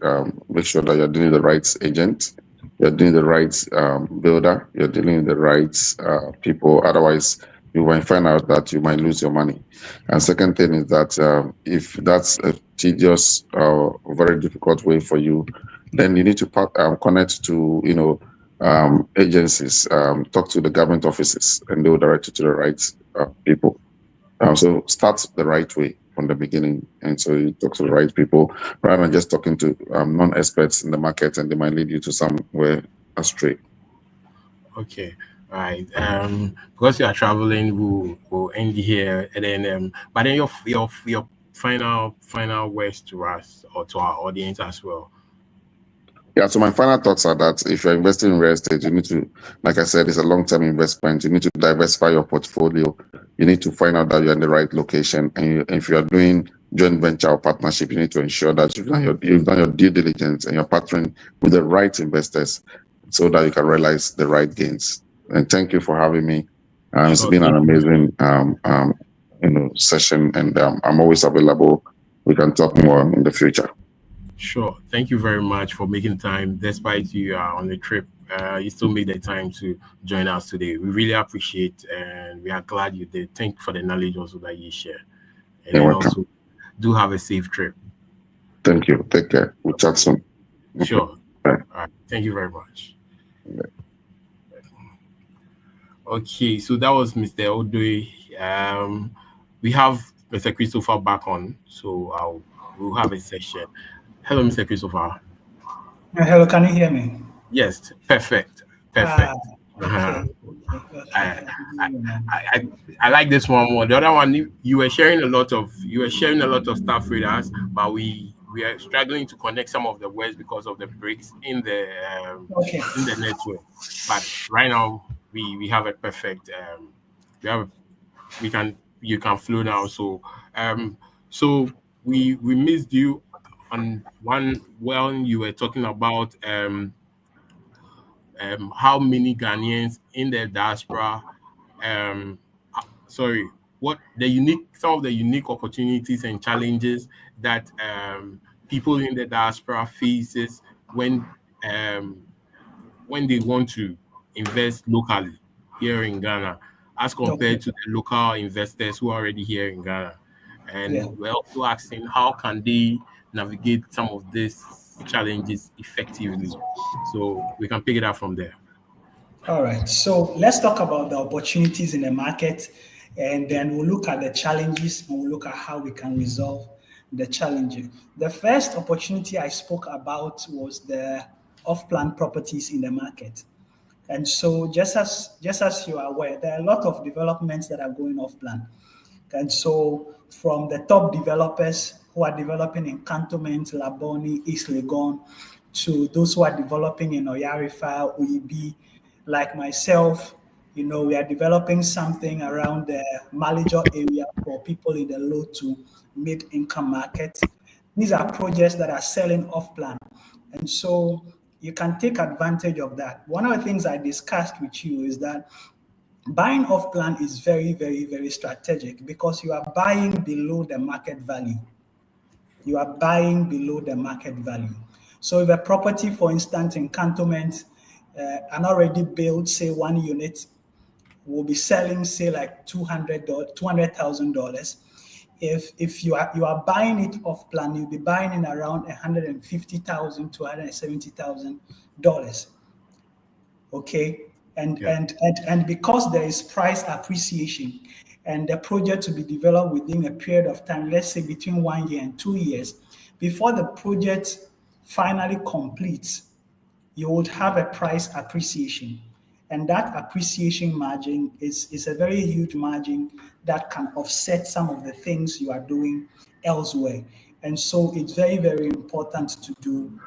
Make sure that you're dealing with the right agent, you're dealing with the right builder, you're dealing with the right people. Otherwise, you might find out that you might lose your money. And second thing is that if that's a tedious or very difficult way for you, then you need to connect to agencies, talk to the government offices, and they will direct you to the right people. So start the right way from the beginning, and so you talk to the right people rather than just talking to non-experts in the market, and they might lead you to somewhere astray. Okay, all right. Because you are traveling, we'll end here, and then but then your final words to us or to our audience as well. Yeah, so my final thoughts are that if you're investing in real estate, you need to, like I said, it's a long-term investment. You need to diversify your portfolio. You need to find out that you're in the right location. And if you're doing joint venture or partnership, you need to ensure that you've done your due diligence and you're partnering with the right investors so that you can realize the right gains. And thank you for having me. It's been an amazing session, and I'm always available. We can talk more in the future. Sure. Thank you very much for making time. Despite you are on the trip, you still made the time to join us today. We really appreciate, and we are glad you did. Thank you for the knowledge also that you share. And You're then welcome. also, do have a safe trip. Thank you. Take care. We'll chat soon. Sure. Bye. All right. Thank you very much. Okay, so that was Mr. Odoi. We have Mr. Christopher back on, so we'll have a session. Hello, Mr. Christopher. Hello, can you hear me? Yes, perfect. Okay. I like this one more. The other one, you were sharing a lot of stuff with us, but we are struggling to connect some of the words because of the breaks in the network. But right now we have a perfect. You can flow now. So we missed you on one when you were talking about how many Ghanaians in the diaspora, some of the unique opportunities and challenges that people in the diaspora faces when they want to invest locally here in Ghana, as compared to the local investors who are already here in Ghana. And we're also asking how can they navigate some of these challenges effectively. So we can pick it up from there. All right. So let's talk about the opportunities in the market, and then we'll look at the challenges and we'll look at how we can resolve the challenges. The first opportunity I spoke about was the off-plan properties in the market. And so just as you are aware, there are a lot of developments that are going off-plan. And so from the top developers who are developing in Cantonment, Laboni, East Legon, to those who are developing in Oyarifa, Uibi, like myself, We are developing something around the Malijo area for people in the low to mid-income market. These are projects that are selling off-plan. And so you can take advantage of that. One of the things I discussed with you is that buying off-plan is very, very, very strategic because you are buying below the market value. You are buying below the market value. So if a property, for instance, in Cantonment, an already built, say 1 unit, will be selling, say like $200,000. If you are buying it off plan, you'll be buying it around $150,000 to $170,000. Okay, and because there is price appreciation, and the project to be developed within a period of time, let's say between 1 year and 2 years, before the project finally completes, you would have a price appreciation. And that appreciation margin is a very huge margin that can offset some of the things you are doing elsewhere. And so it's very, very important to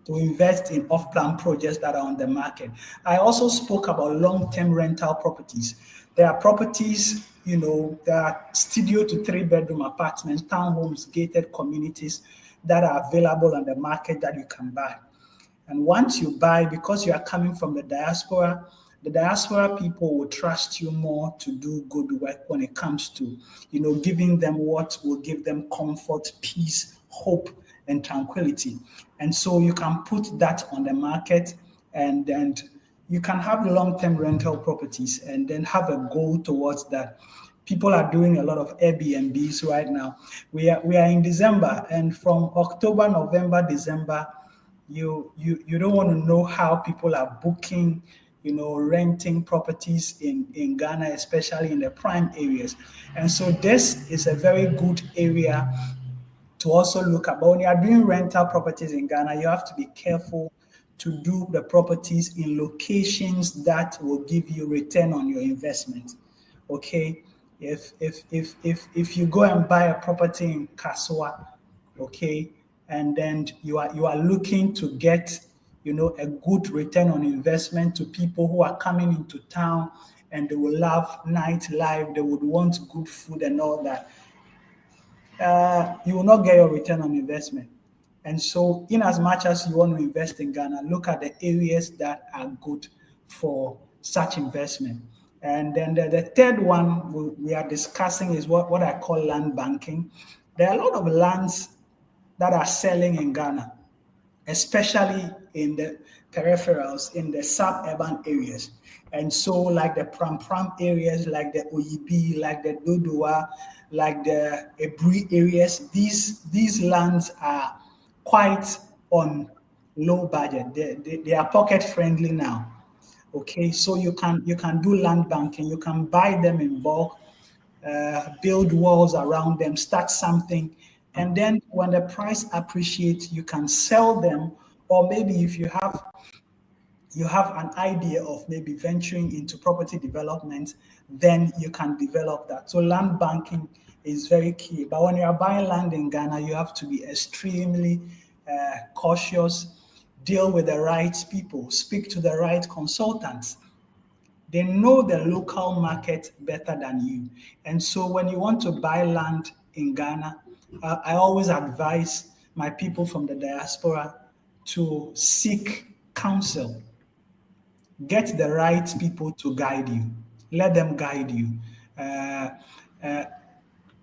invest in off-plan projects that are on the market. I also spoke about long-term rental properties. There are properties, there are studio to 3-bedroom apartments, townhomes, gated communities that are available on the market that you can buy. And once you buy, because you are coming from the diaspora people will trust you more to do good work when it comes to, giving them what will give them comfort, peace, hope, and tranquility. And so you can put that on the market, and then you can have long-term rental properties and then have a goal towards that. People are doing a lot of Airbnbs right now. We are in December, and from October, November, December, you don't want to know how people are booking, renting properties in Ghana, especially in the prime areas. And so this is a very good area to also look at. But when you are doing rental properties in Ghana, you have to be careful to do the properties in locations that will give you return on your investment. Okay, if you go and buy a property in Kasua, okay, and then you are looking to get a good return on investment to people who are coming into town, and they will love nightlife, they would want good food and all that, you will not get your return on investment. And so in as much as you want to invest in Ghana, look at the areas that are good for such investment. And then the third one we are discussing is what I call land banking. There are a lot of lands that are selling in Ghana, especially in the peripherals, in the suburban areas. And so like the Pram areas, like the Oyibi, like the Dodoa, like the Ebri areas, these lands are quite on low budget. They are pocket friendly now. Okay, so you can do land banking, you can buy them in bulk, build walls around them, start something, and then when the price appreciates, you can sell them. Or maybe if you have an idea of maybe venturing into property development, then you can develop that. So land banking is very key. But when you are buying land in Ghana, you have to be extremely cautious, deal with the right people, speak to the right consultants. They know the local market better than you. And so when you want to buy land in Ghana, I always advise my people from the diaspora to seek counsel. Get the right people to guide you. Let them guide you.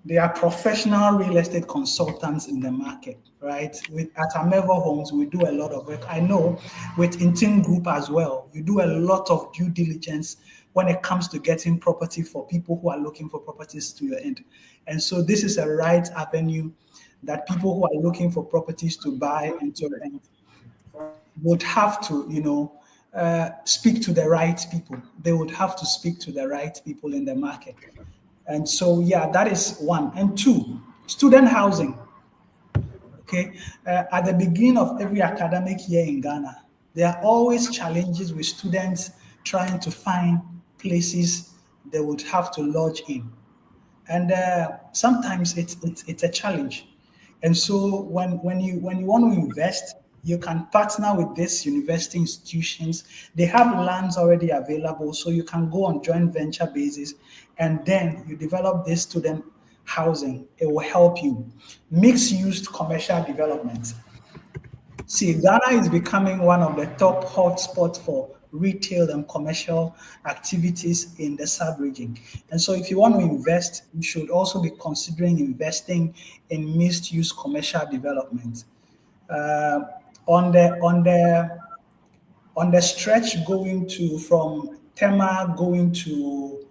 They are professional real estate consultants in the market, right? At Amevo Homes, we do a lot of work. I know with Intim Group as well, you do a lot of due diligence when it comes to getting property for people who are looking for properties to your end. And so this is a right avenue that people who are looking for properties to buy and to rent would have to, speak to the right people. They would have to speak to the right people in the market. And so, yeah, that is one. And two, student housing. Okay, at the beginning of every academic year in Ghana, there are always challenges with students trying to find places they would have to lodge in. And sometimes it's a challenge. And so when you want to invest, you can partner with these university institutions. They have lands already available, so you can go on joint venture basis, and then you develop this student housing. It will help you. Mixed-use commercial development. See, Ghana is becoming one of the top hotspots for retail and commercial activities in the sub-region. And so if you want to invest, you should also be considering investing in mixed-use commercial development. Uh, on the stretch going to from Tema going to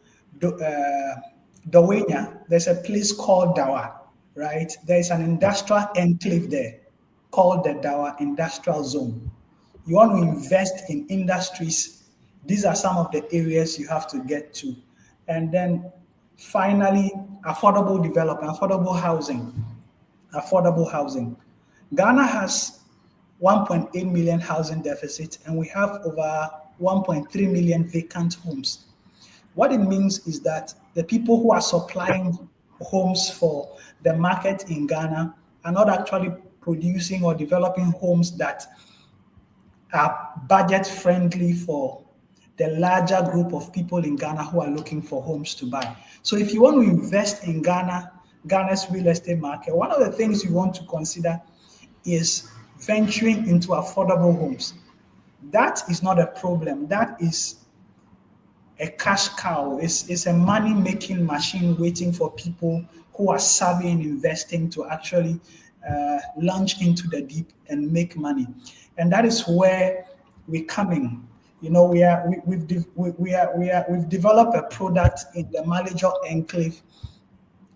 Dawenya, there's a place called Dawa, right? There's an industrial enclave there called the Dawa Industrial Zone. You want to invest in industries, these are some of the areas you have to get to. And then finally, affordable development, affordable housing. Affordable housing. Ghana has 1.8 million housing deficit, and we have over 1.3 million vacant homes. What it means is that the people who are supplying homes for the market in Ghana are not actually producing or developing homes that are budget friendly for the larger group of people in Ghana who are looking for homes to buy. So if you want to invest in Ghana's real estate market, one of the things you want to consider is venturing into affordable homes. That is not a problem. That is a cash cow. It's a money-making machine waiting for people who are savvy in investing to actually launch into the deep and make money. And that is where we're coming. You know, we've developed a product in the Malijo Enclave.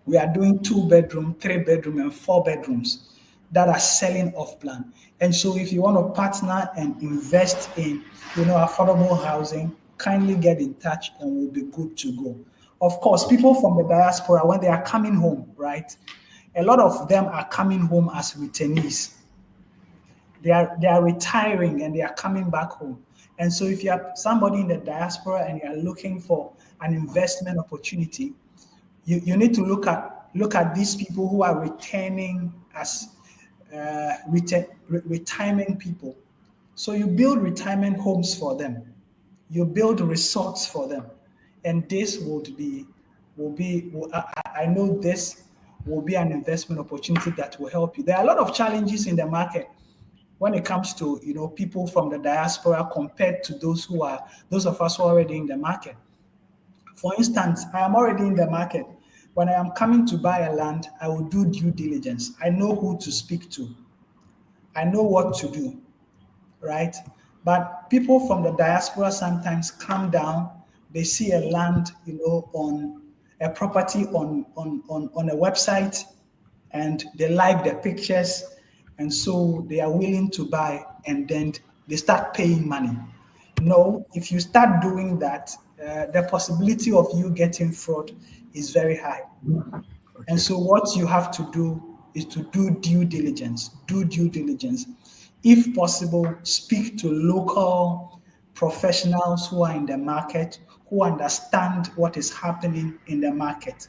We are doing 2-bedroom, 3-bedroom, and 4 bedrooms that are selling off plan. And so if you want to partner and invest in, affordable housing, kindly get in touch and we'll be good to go. Of course, people from the diaspora, when they are coming home, right, a lot of them are coming home as returnees. They are retiring and they are coming back home. And so if you are somebody in the diaspora and you are looking for an investment opportunity, you need to look at these people who are returning as retirement people. So you build retirement homes for them. You build resorts for them. And this I know this will be an investment opportunity that will help you. There are a lot of challenges in the market when it comes to people from the diaspora compared to those of us who are already in the market. For instance, I am already in the market. When I am coming to buy a land, I will do due diligence. I know who to speak to. I know what to do, right? But people from the diaspora sometimes come down. They see a land, on a property on a website, and they like the pictures, and so they are willing to buy, and then they start paying money. No, if you start doing that, the possibility of you getting fraud is very high. Okay. And so what you have to do is to do due diligence. Do due diligence. If possible, speak to local professionals who are in the market, who understand what is happening in the market,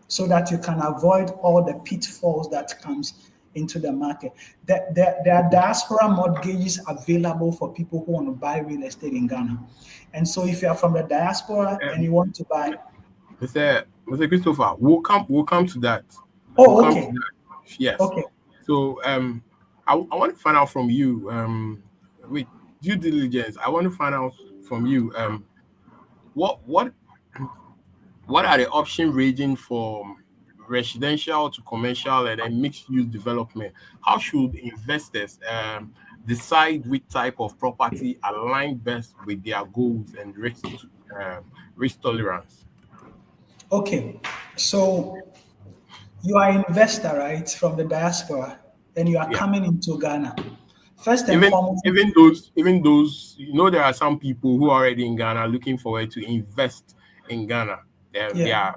so that you can avoid all the pitfalls that comes into the market. There are diaspora mortgages available for people who want to buy real estate in Ghana. And so if you are from the diaspora and you want to buy... Mr. Christopher, we'll come to that. Okay. Yes. Okay. So I want to find out from you, with due diligence, I want to find out from you, what are the options ranging from residential to commercial and then mixed use development? How should investors decide which type of property align best with their goals and risk tolerance? Okay, so you are an investor, right, from the diaspora, and you are coming into Ghana. First and foremost, even those, there are some people who are already in Ghana looking forward to invest in Ghana. They are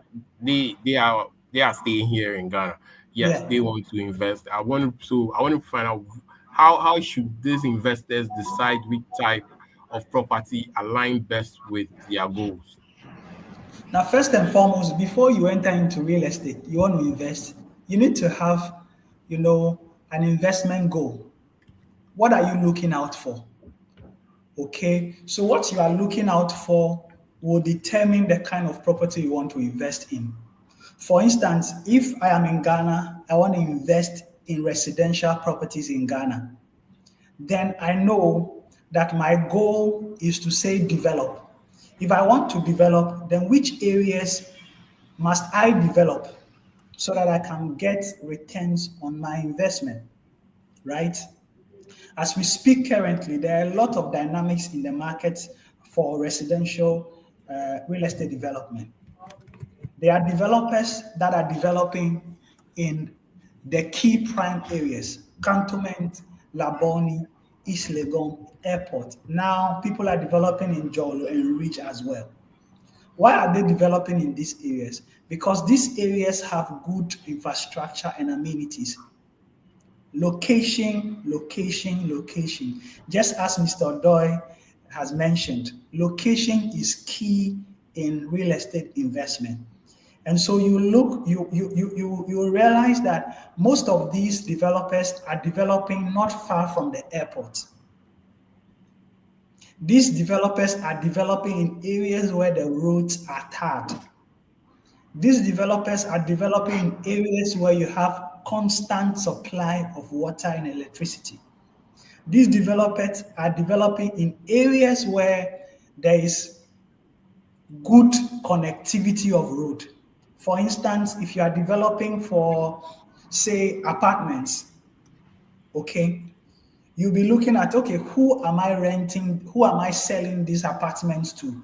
staying here in Ghana. Yes, they want to invest. I want to find out how should these investors decide which type of property align best with their goals. Now, first and foremost, before you enter into real estate, you want to invest, you need to have, an investment goal. what are you looking out for? Okay, so what you are looking out for will determine the kind of property you want to invest in. For instance, if I am in Ghana, I want to invest in residential properties in Ghana, then I know that my goal is to say develop. If I want to develop, then which areas must I develop so that I can get returns on my investment, right? As we speak currently, there are a lot of dynamics in the market for residential real estate development. There are developers that are developing in the key prime areas, Cantonment, Laboni, East Legon, Airport. Now people are developing in Jolo and Ridge as well. Why are they developing in these areas? Because these areas have good infrastructure and amenities. Location, location, location. Just as Mr. Doy has mentioned, location is key in real estate investment. And so you realize that most of these developers are developing not far from the airport. These developers are developing in areas where the roads are tarred. These developers are developing in areas where you have constant supply of water and electricity. These developers are developing in areas where there is good connectivity of road. For instance, if you are developing for, say, apartments, okay, you'll be looking at, okay, who am I renting, who am I selling these apartments to?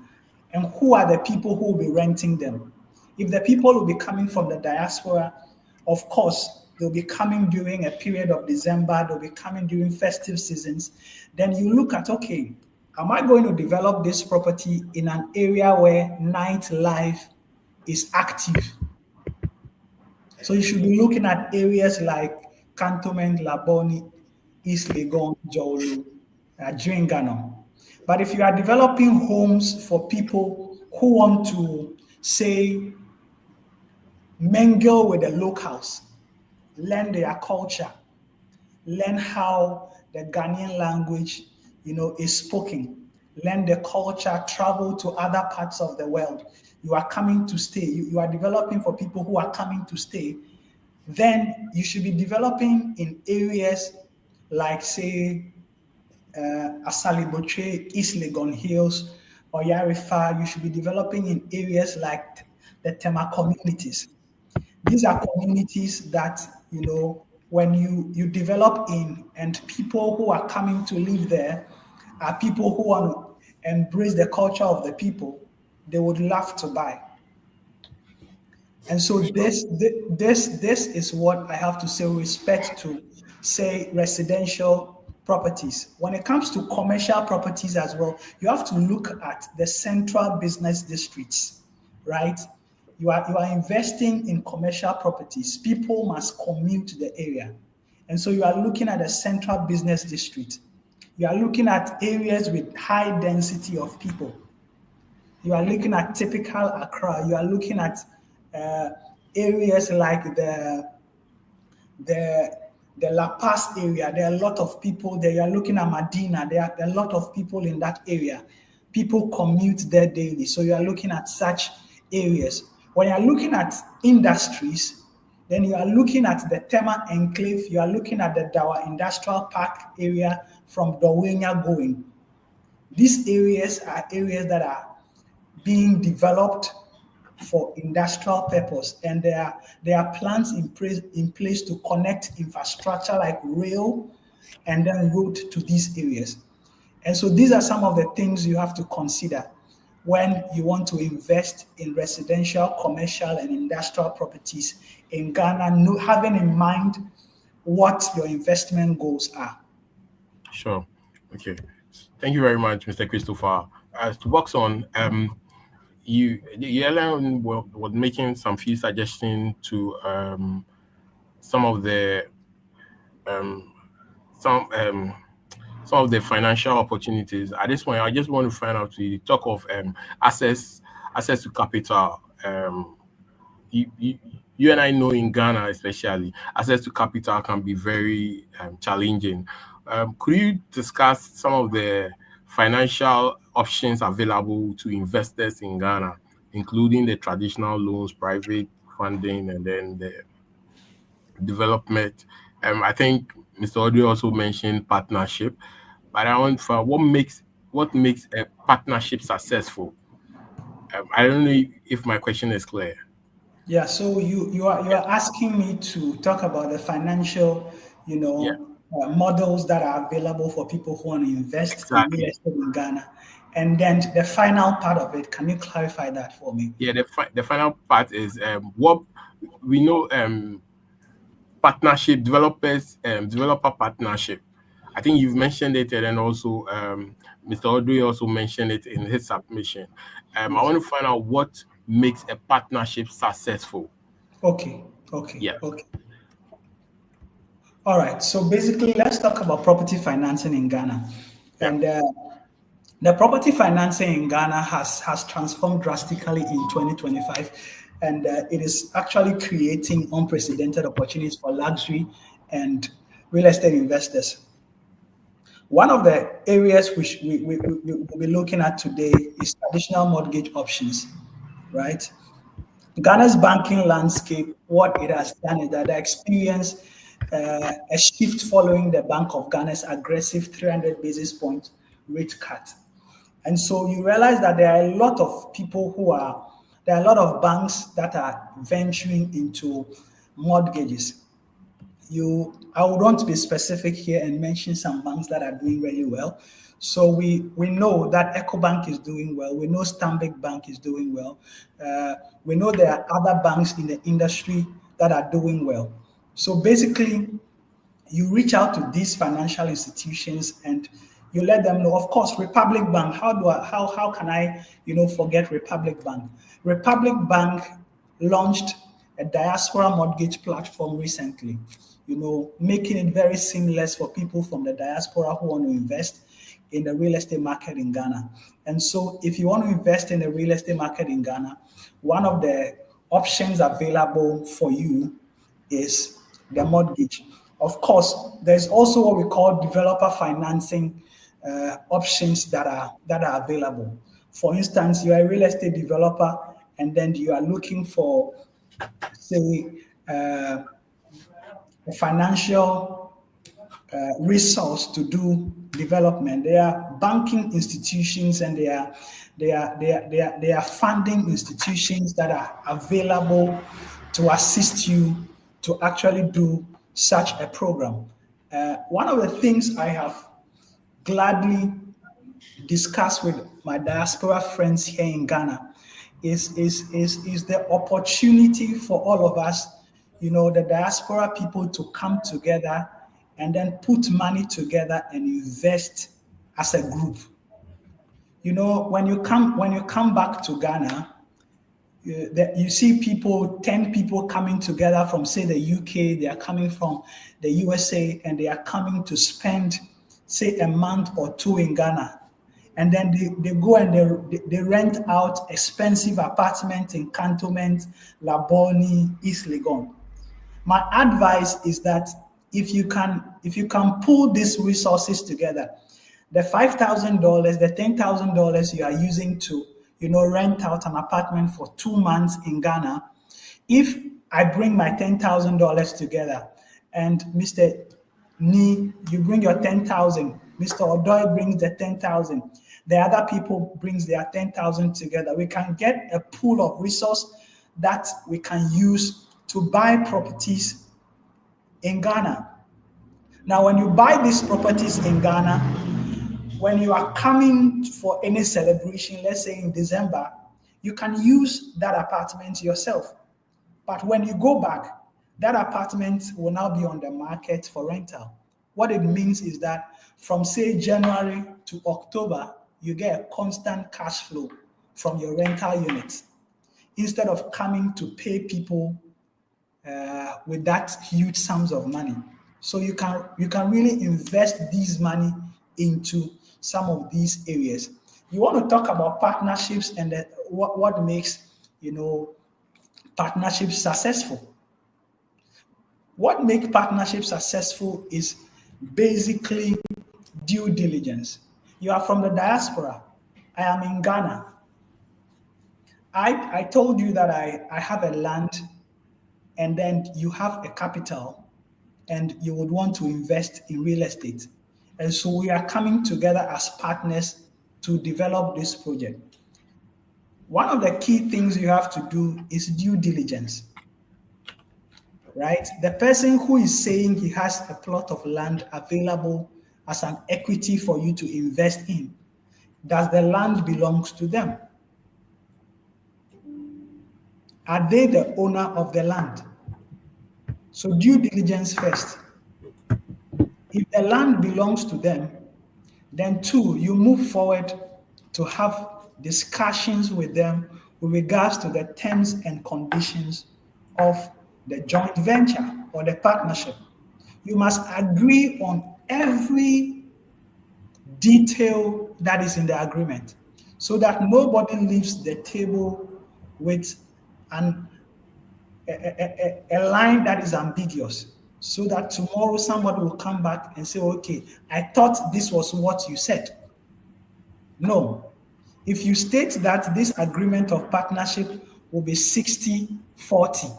And who are the people who will be renting them? If the people will be coming from the diaspora, of course, they'll be coming during a period of December, they'll be coming during festive seasons. Then you look at, okay, am I going to develop this property in an area where nightlife is active? So you should be looking at areas like Cantonment, Laboni, East Legon, Jolu, Dringano. But if you are developing homes for people who want to, say, mingle with the locals, learn their culture, learn how the Ghanaian language, is spoken, learn the culture, travel to other parts of the world. You are coming to stay. You are developing for people who are coming to stay. Then you should be developing in areas like, say, Asaliboche, East Legon Hills, or Yarifa. You should be developing in areas like the Tema communities. These are communities that, when you develop in, and people who are coming to live there are people who want to embrace the culture of the people, they would love to buy. And so this is what I have to say with respect to, say, residential properties. When it comes to commercial properties as well, you have to look at the central business districts, right? You are investing in commercial properties. People must commute to the area. And so you are looking at the central business district. You are looking at areas with high density of people. You are looking at typical Accra. You are looking at areas like the La Paz area. There are a lot of people there. You are looking at Medina. There are a lot of people in that area. People commute there daily. So you are looking at such areas. When you are looking at industries, then you are looking at the Tema Enclave. You are looking at the Dawa Industrial Park area from Dawenya going. These areas are areas that are being developed for industrial purpose, and there are plans in place to connect infrastructure like rail and then road to these areas. And so these are some of the things you have to consider when you want to invest in residential, commercial, and industrial properties in Ghana, having in mind what your investment goals are. Sure. Okay. Thank you very much, Mr. Christopher. As to box on, you was making some few suggestions to some of the financial opportunities. At this point, I just want to find out the talk of access to capital. You and I know in Ghana especially, access to capital can be very challenging. Could you discuss some of the financial options available to investors in Ghana, including the traditional loans, private funding, and then the development? I think Mr. Audrey also mentioned partnership, but I want for what makes a partnership successful. I don't know if my question is clear. Yeah, so you are asking me to talk about the financial, models that are available for people who want to invest in real Exactly. estate in Ghana, and then the final part of it. Can you clarify that for me? Yeah, the final part is what we know. Partnership developers, developer partnership. I think you've mentioned it, and then also Mr. Audrey also mentioned it in his submission. I want to find out what makes a partnership successful. Okay. Yeah. Okay. All right. So basically, let's talk about property financing in Ghana, and the property financing in Ghana has transformed drastically in 2025, and it is actually creating unprecedented opportunities for luxury and real estate investors. One of the areas which we'll be looking at today is traditional mortgage options, right? Ghana's banking landscape, what it has done is that they experienced a shift following the Bank of Ghana's aggressive 300 basis point rate cut. And so you realize that there are a lot of there are a lot of banks that are venturing into mortgages. I would want to be specific here and mention some banks that are doing really well. So we know that EcoBank is doing well. We know Stanbic Bank is doing well. We know there are other banks in the industry that are doing well. So basically, you reach out to these financial institutions and you let them know. Of course, Republic Bank. How can I forget Republic Bank? Republic Bank launched a diaspora mortgage platform recently, making it very seamless for people from the diaspora who want to invest in the real estate market in Ghana. And so if you want to invest in the real estate market in Ghana, one of the options available for you is the mortgage. Of course, there's also what we call developer financing options that are available. For instance, you're a real estate developer and then you are looking for, say, a financial resource to do development. There are banking institutions and there are funding institutions that are available to assist you to actually do such a program. One of the things I have gladly discussed with my diaspora friends here in Ghana is the opportunity for all of us, the diaspora people, to come together and then put money together and invest as a group. When you come back to Ghana, you see 10 people coming together from, say, the UK, they are coming from the USA, and they are coming to spend, say, a month or two in Ghana. And then they go and they rent out expensive apartments in Cantonment, Laboni, East Legon. My advice is that if you can pull these resources together, the $5,000, the $10,000 you are using to rent out an apartment for 2 months in Ghana, if I bring my $10,000 together and Mr. Ni, you bring your 10,000, Mr. Odoy brings the 10,000, the other people brings their 10,000 together, we can get a pool of resource that we can use to buy properties in Ghana. Now, when you buy these properties in Ghana, when you are coming for any celebration, let's say in December, you can use that apartment yourself. But when you go back, that apartment will now be on the market for rental. What it means is that from, say, January to October, you get a constant cash flow from your rental units instead of coming to pay people with that huge sums of money. So you can really invest this money into some of these areas. You want to talk about partnerships and what makes partnerships successful. What makes partnerships successful is basically due diligence. You are from the diaspora. I am in Ghana. I told you that I have a land, and then you have a capital and you would want to invest in real estate. And so we are coming together as partners to develop this project. One of the key things you have to do is due diligence, right? The person who is saying he has a plot of land available as an equity for you to invest in, does the land belongs to them? Are they the owner of the land? So due diligence first. If the land belongs to them, then two, you move forward to have discussions with them with regards to the terms and conditions of the joint venture or the partnership. You must agree on every detail that is in the agreement so that nobody leaves the table with a line that is ambiguous, so that tomorrow somebody will come back and say, okay, I thought this was what you said. No. If you state that this agreement of partnership will be 60-40,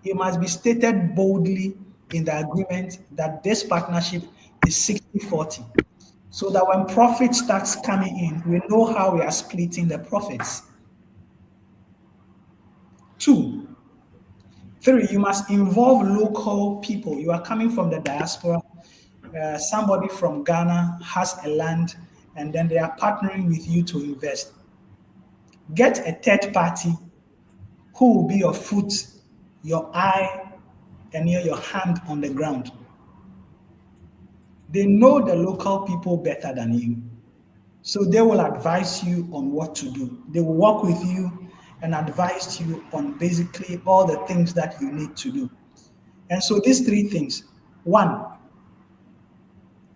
it must be stated boldly in the agreement that this partnership is 60-40, so that when profit starts coming in, we know how we are splitting the profits. 2, 3, you must involve local people. You are coming from the diaspora. Somebody from Ghana has a land, and then they are partnering with you to invest. Get a third party who will be your foot, your eye, and your hand on the ground. They know the local people better than you, so they will advise you on what to do. They will work with you and advise you on basically all the things that you need to do. And so these 3 things. 1,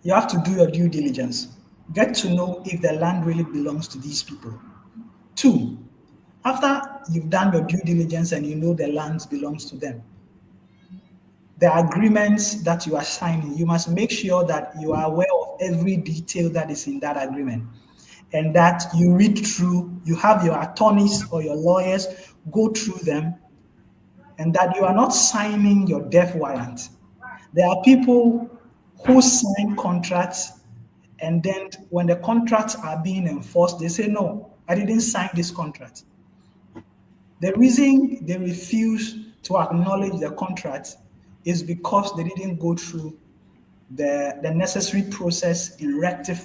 you have to do your due diligence. Get to know if the land really belongs to these people. 2, after you've done your due diligence and you know the land belongs to them, the agreements that you are signing, you must make sure that you are aware of every detail that is in that agreement, and that you read through, you have your attorneys or your lawyers go through them, and that you are not signing your death warrant. There are people who sign contracts, and then when the contracts are being enforced, they say, no, I didn't sign this contract. The reason they refuse to acknowledge the contract is because they didn't go through the necessary process in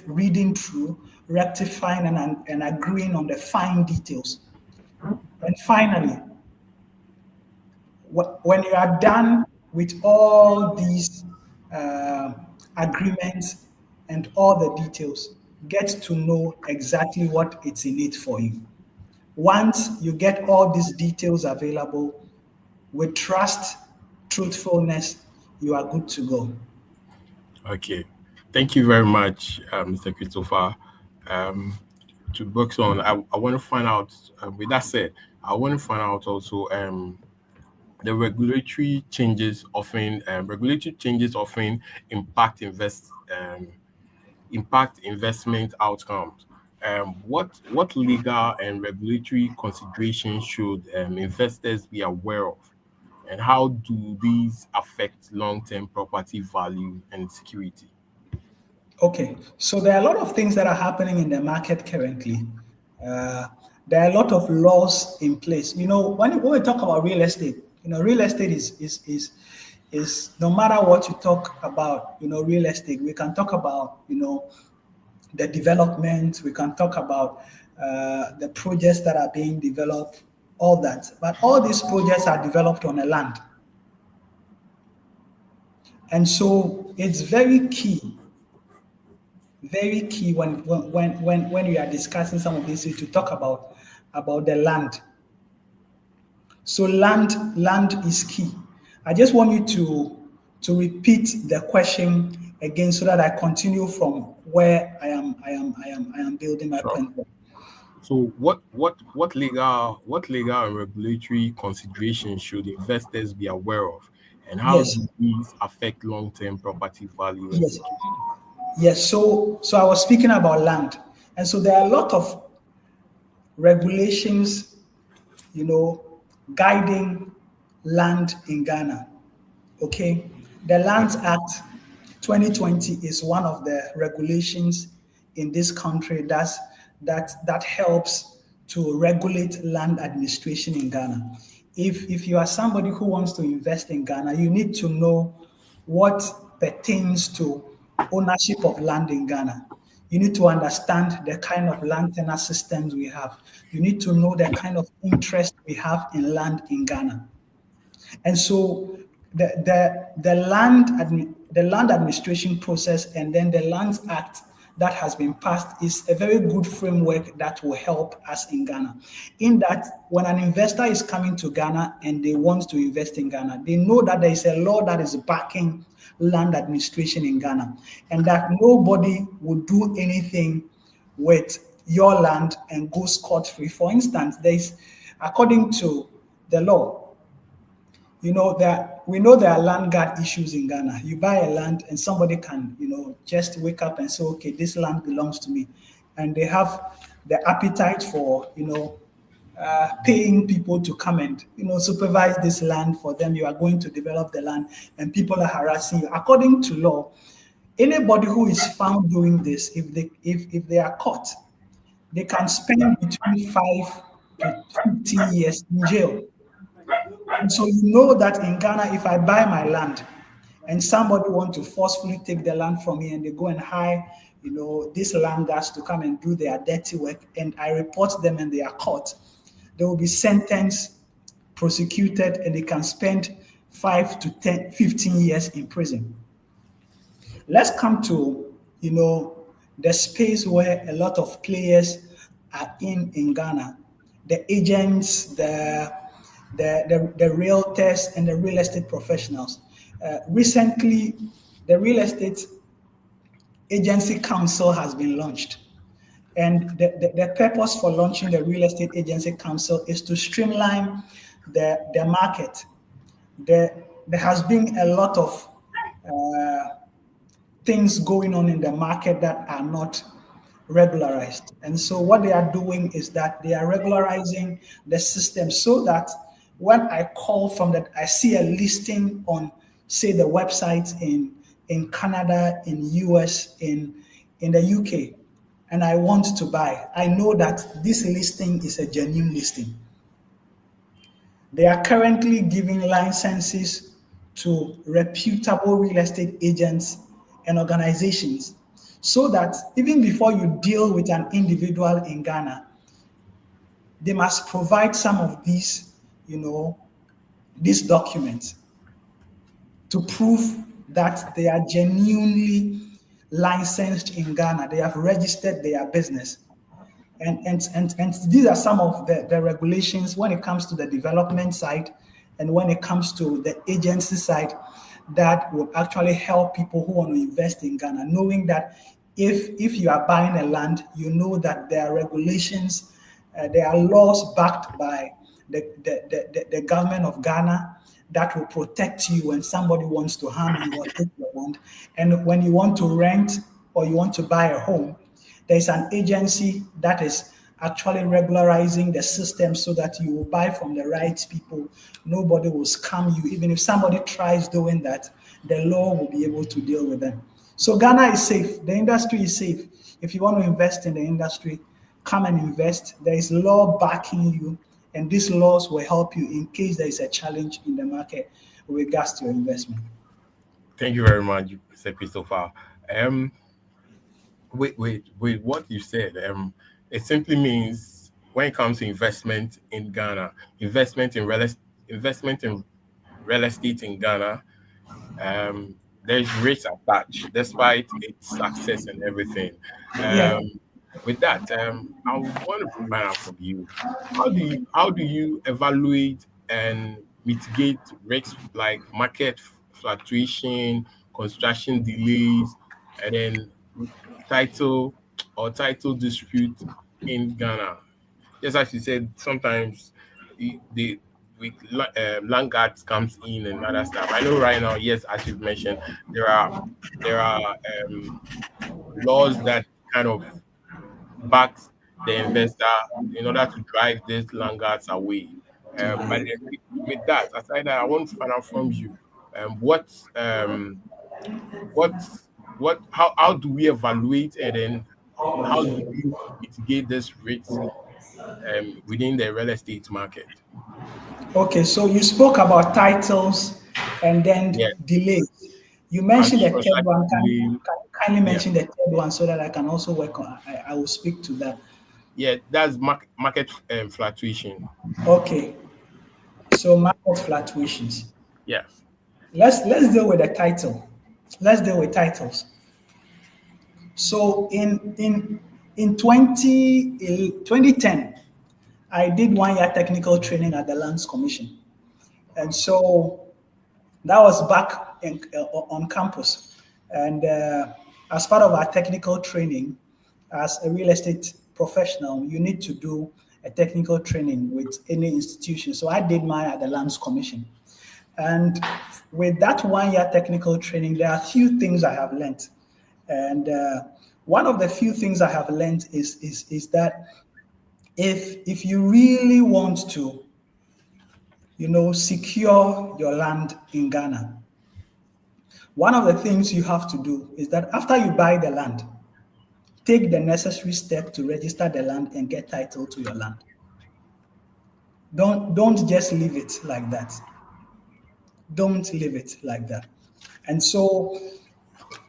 reading through, rectifying, and agreeing on the fine details. And finally, when you are done with all these agreements and all the details, get to know exactly what it's in it for you. Once you get all these details available, with trust, truthfulness, you are good to go. Okay. Thank you very much, Mr. Christopher. To box on, I want to find out, with that said, I want to find out also the regulatory changes often impact investment outcomes. What legal and regulatory considerations should investors be aware of, and how do these affect long-term property value and security? Okay, so there are a lot of things that are happening in the market currently. There are a lot of laws in place. When we talk about real estate, real estate is no matter what you talk about, real estate, we can talk about, the development, we can talk about the projects that are being developed, all that. But all these projects are developed on a land. And so it's very key when we are discussing some of these to talk about the land. So land is key. I just want you to repeat the question again so that I continue from where I am building my point. So what legal and regulatory considerations should investors be aware of, and how Yes. do these affect long-term property value and Yes. security? Yes. So I was speaking about land, and so there are a lot of regulations, guiding land in Ghana. Okay, the Lands Act 2020 is one of the regulations in this country that helps to regulate land administration in Ghana. If you are somebody who wants to invest in Ghana, you need to know what pertains to ownership of land in Ghana. You need to understand the kind of land tenure systems we have. You need to know the kind of interest we have in land in Ghana. And so the land administration process and then the Lands Act that has been passed is a very good framework that will help us in Ghana. In that, when an investor is coming to Ghana and they want to invest in Ghana, they know that there is a law that is backing land administration in Ghana, and that nobody will do anything with your land and go scot-free. For instance, according to the law, that we know there are land guard issues in Ghana. You buy a land and somebody can, just wake up and say, okay, this land belongs to me. And they have the appetite for, paying people to come and, supervise this land for them. You are going to develop the land and people are harassing you. According to law, anybody who is found doing this, if they are caught, they can spend between 5 to 15 years in jail. And so you know that in Ghana, if I buy my land and somebody want to forcefully take the land from me and they go and hire, these land guards to come and do their dirty work, and I report them and they are caught, they will be sentenced, prosecuted, and they can spend 5 to 10, 15 years in prison. Let's come to, the space where a lot of players are in Ghana. The agents, the realtors, and the real estate professionals. Recently, the Real Estate Agency Council has been launched. And the purpose for launching the Real Estate Agency Council is to streamline the market. There has been a lot of things going on in the market that are not regularized. And so what they are doing is that they are regularizing the system so that when I call from that, I see a listing on, say, the websites in Canada, in US, in the UK, and I want to buy, I know that this listing is a genuine listing. They are currently giving licenses to reputable real estate agents and organizations so that even before you deal with an individual in Ghana, they must provide some of these, these documents to prove that they are genuinely licensed in Ghana. They have registered their business. And these are some of the regulations when it comes to the development side and when it comes to the agency side that will actually help people who want to invest in Ghana, knowing that if you are buying a land, you know that there are regulations, there are laws backed by the government of Ghana that will protect you when somebody wants to harm you or take your land. And when you want to rent or you want to buy a home, there's an agency that is actually regularizing the system so that you will buy from the right people. Nobody will scam you. Even if somebody tries doing that, the law will be able to deal with them. So Ghana is safe. The industry is safe. If you want to invest in the industry, come and invest. There is law backing you, and these laws will help you in case there is a challenge in the market with regards to your investment. Thank you very much, Mr. Christopher. With what you said, it simply means when it comes to investment in Ghana, investment in real estate in Ghana, there's risks attached, despite its success and everything. Yeah. With that, I want to find out from you, how do you evaluate and mitigate risks like market fluctuation, construction delays, and then title dispute in Ghana? Just as you said, sometimes the with land guards comes in and other stuff. I know right now, yes, as you've mentioned, there are laws that kind of backs the investor in order to drive these land guards away. But with that, aside that, I want to find out from you, what what how do we evaluate, and then how do you mitigate this risk within the real estate market? Okay, so you spoke about titles and then Yeah. delays. You mentioned the third one. Can Delay. you kindly Yeah. mention the third one so that I can also work on? I will speak to that. Yeah, that's market fluctuation. Okay, so market fluctuations. Yes. Let's deal with the title. Let's deal with titles. So in 2010, I did 1 year technical training at the Lands Commission, and so that was back on campus. And as part of our technical training, as a real estate professional, you need to do a technical training with any institution. So I did mine at the Lands Commission. And with that 1 year technical training, there are a few things I have learned. And one of the few things I have learned is that if you really want to, secure your land in Ghana, one of the things you have to do is that after you buy the land, take the necessary step to register the land and get title to your land. Don't just leave it like that. Don't leave it like that. And so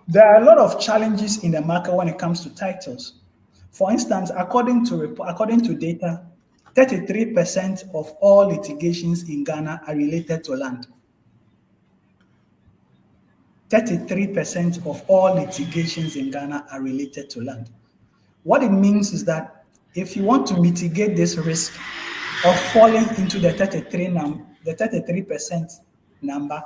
there are a lot of challenges in the market when it comes to titles. For instance, according to data, 33% of all litigations in Ghana are related to land. 33% of all litigations in Ghana are related to land. What it means is that if you want to mitigate this risk of falling into the 33% number,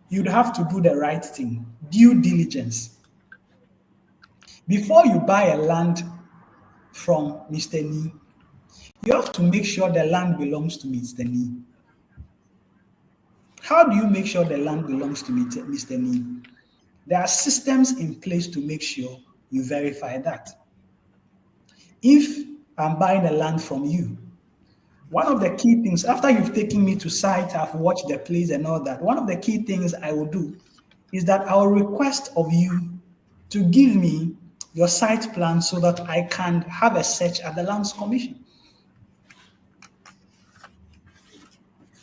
you'd have to do the right thing, due diligence. Before you buy a land from Mr. Ni, you have to make sure the land belongs to Mr. Ni. How do you make sure the land belongs to Mr. Ni? There are systems in place to make sure you verify that. If I'm buying a land from you, one of the key things, after you've taken me to site, I've watched the place and all that, one of the key things I will do is that I will request of you to give me your site plan so that I can have a search at the Lands Commission.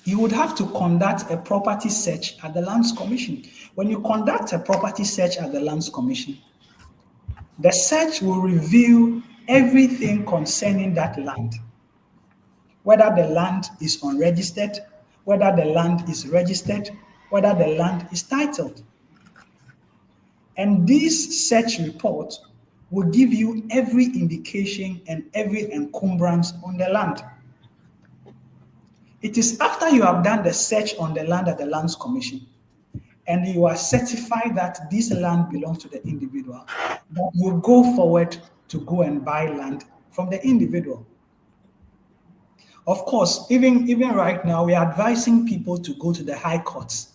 You would have to conduct a property search at the Lands Commission. When you conduct a property search at the Lands Commission, the search will reveal everything concerning that land. Whether the land is unregistered, whether the land is registered, whether the land is titled. And this search report will give you every indication and every encumbrance on the land. It is after you have done the search on the land at the Lands Commission and you are certified that this land belongs to the individual, that you go forward to go and buy land from the individual. Of course, even right now, we are advising people to go to the high courts,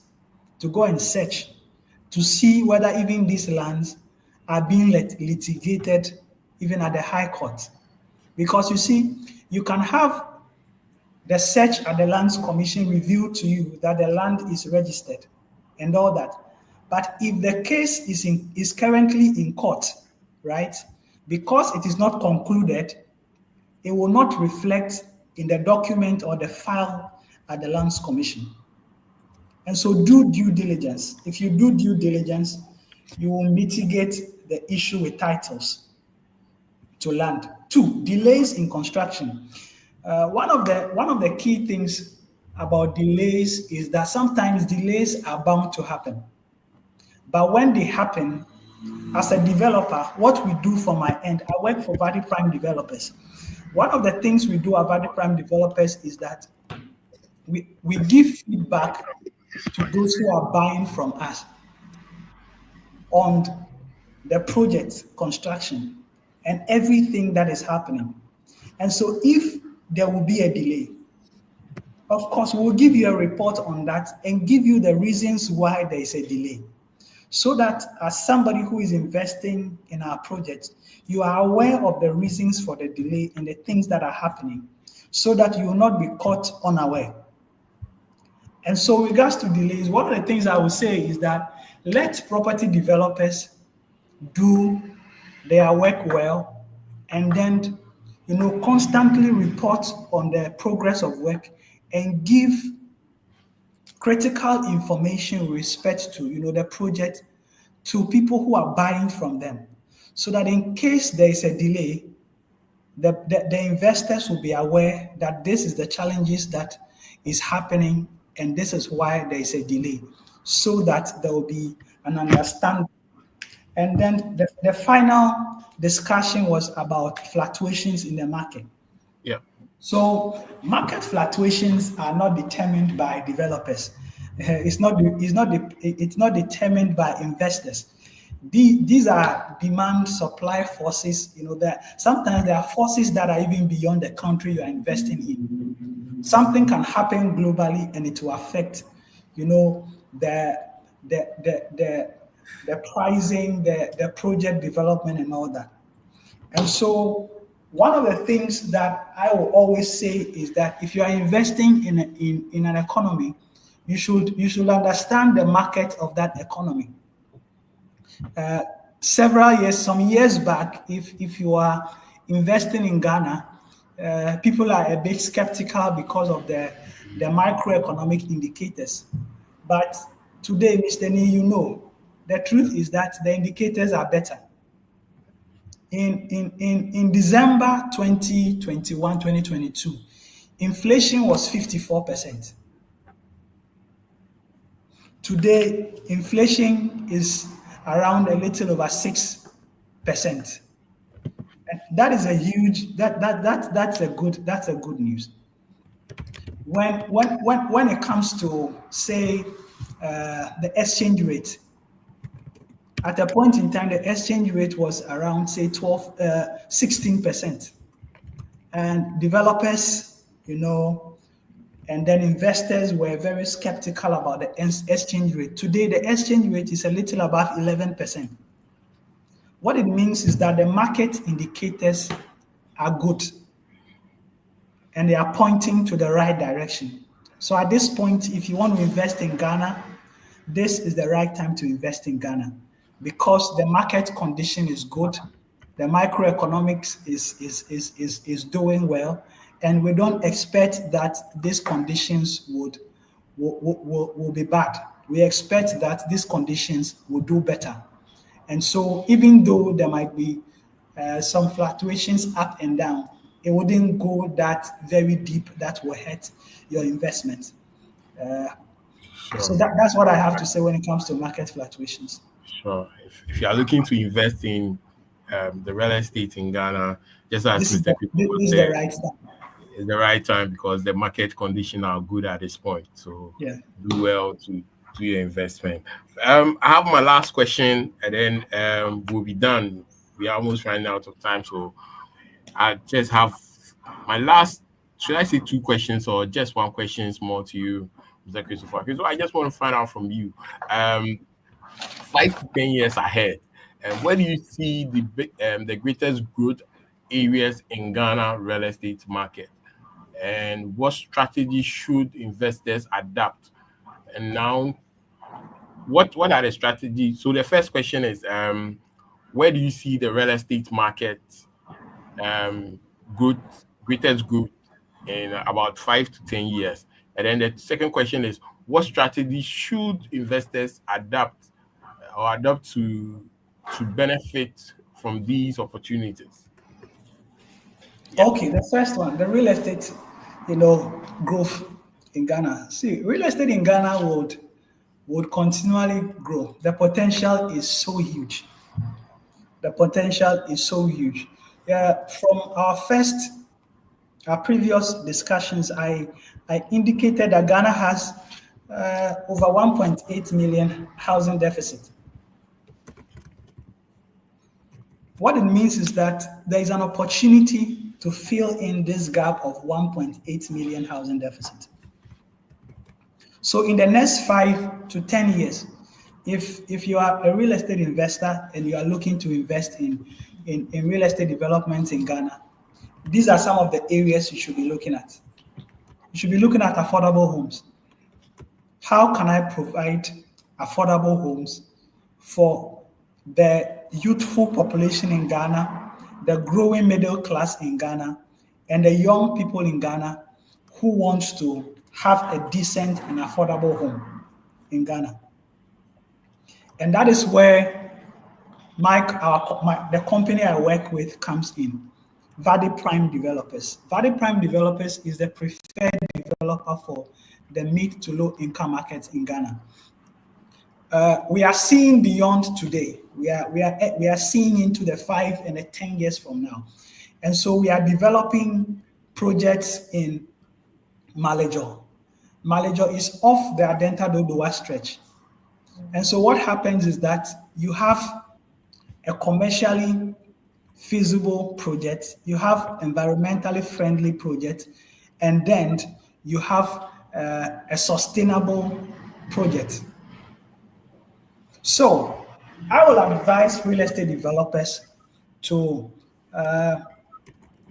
to go and search, to see whether even these lands are being litigated even at the high court. Because you see, you can have the search at the Lands Commission reveal to you that the land is registered and all that. But if the case is currently in court, right, because it is not concluded, it will not reflect in the document or the file at the Lands Commission. And so do due diligence. If you do due diligence, you will mitigate the issue with titles to land. 2, delays in construction. One of the key things about delays is that sometimes delays are bound to happen. But when they happen, as a developer, what we do from my end, I work for Valley Prime Developers. One of the things we do at Valley Prime Developers is that we give feedback to those who are buying from us on the project construction and everything that is happening. And so if there will be a delay, Of course, we'll give you a report on that and give you the reasons why there is a delay. So that as somebody who is investing in our project, you are aware of the reasons for the delay and the things that are happening so that you will not be caught unaware. And so with regards to delays, one of the things I would say is that let property developers do their work well and then constantly report on the progress of work and give critical information with respect to the project to people who are buying from them, so that in case there is a delay, the investors will be aware that this is the challenges that is happening and this is why there is a delay, so that there will be an understanding. And then the final discussion was about fluctuations in the market. Yeah. So market fluctuations are not determined by developers. It's not determined by investors. These are demand supply forces. That sometimes there are forces that are even beyond the country you are investing in. Something can happen globally and it will affect, the pricing, the project development and all that. And so one of the things that I will always say is that if you are investing in an economy, you should understand the market of that economy. Some years back, if you are investing in Ghana, people are a bit skeptical because of the microeconomic indicators. But today, Mr. Nee, the truth is that the indicators are better. In December 2021, 2022, inflation was 54%. Today, inflation is around a little over 6%. And that is a huge, that's a good news. When it comes to, say, the exchange rate, at a point in time, the exchange rate was around, say, 16%. And developers, and then investors were very skeptical about the exchange rate. Today, the exchange rate is a little above 11%. What it means is that the market indicators are good and they are pointing to the right direction. So at this point, if you want to invest in Ghana, this is the right time to invest in Ghana, because the market condition is good, the microeconomics is doing well, and we don't expect that these conditions will be bad. We expect that these conditions will do better. And so even though there might be some fluctuations up and down, it wouldn't go that very deep that will hurt your investment. So that's what I have to say when it comes to market fluctuations. Sure. If you are looking to invest in the real estate in Ghana, just as This is Mr. Kuku the said, right time. it's the right time because the market conditions are good at this point. So Yeah. do well to do your investment. I have my last question, and then we'll be done. We are almost running out of time, so I just have my last. Should I say 2 questions or just 1 question more to you, Mr. Christopher? So I just want to find out from you, 5 to 10 years ahead, where do you see the greatest growth areas in Ghana real estate market, and what strategy should investors adapt? And now, what are the strategies? So the first question is, where do you see the real estate market greatest growth in about 5 to 10 years? And then the second question is, what strategy should investors adapt to benefit from these opportunities? Okay, the first one, the real estate, growth in Ghana. See, real estate in Ghana would continually grow. The potential is so huge. Yeah, from our previous discussions, I indicated that Ghana has over 1.8 million housing deficit. What it means is that there is an opportunity to fill in this gap of 1.8 million housing deficit. So in the next 5 to 10 years, if you are a real estate investor and you are looking to invest in real estate developments in Ghana, these are some of the areas you should be looking at. You should be looking at affordable homes. How can I provide affordable homes for the youthful population in Ghana, the growing middle class in Ghana, and the young people in Ghana who wants to have a decent and affordable home in Ghana? And that is where the company I work with comes in. Valley Prime Developers. Valley Prime Developers is the preferred developer for the mid to low income markets in Ghana. We are seeing beyond today. We are seeing into the 5 and the 10 years from now. And so we are developing projects in Malejo. Malejo is off the Adenta Dodowa stretch. And so what happens is that you have a commercially feasible project, you have environmentally friendly project, and then you have a sustainable project. So I will advise real estate developers to,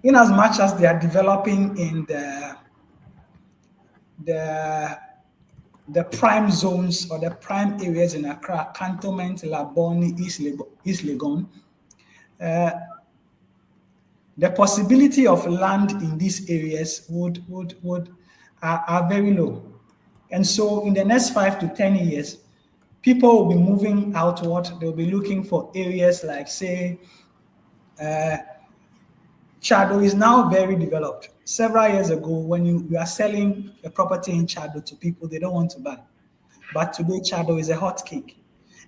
in as much as they are developing in the prime zones or the prime areas in Accra, Cantonment, Laboni, East Legon, the possibility of land in these areas are very low. And so in the next 5 to 10 years, people will be moving outward. They'll be looking for areas like, say, Chado is now very developed. Several years ago, when you are selling a property in Chado to people, they don't want to buy. But today, Chado is a hot cake.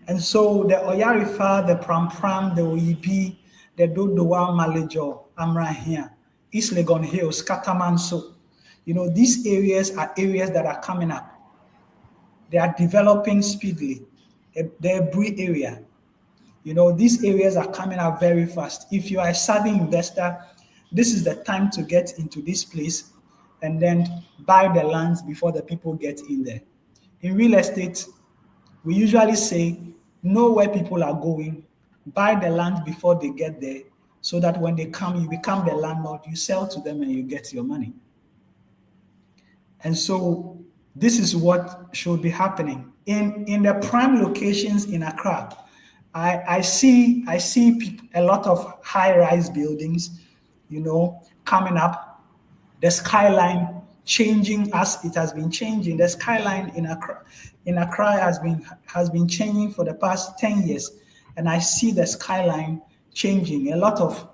And so the Oyarifa, the Pram Pram, the Oyibi, the Dodowa, Malejo, Amrahia, East Legon Hills, Katamanso, these areas are areas that are coming up. They are developing speedily. The Ebri area, these areas are coming up very fast. If you are a savvy investor, this is the time to get into this place and then buy the lands before the people get in there. In real estate, we usually say, know where people are going, buy the land before they get there, so that when they come, you become the landlord, you sell to them and you get your money. And so this is what should be happening. In the prime locations in Accra, I see a lot of high-rise buildings, coming up. The skyline changing as it has been changing. The skyline in Accra has been changing for the past 10 years, and I see the skyline changing. A lot of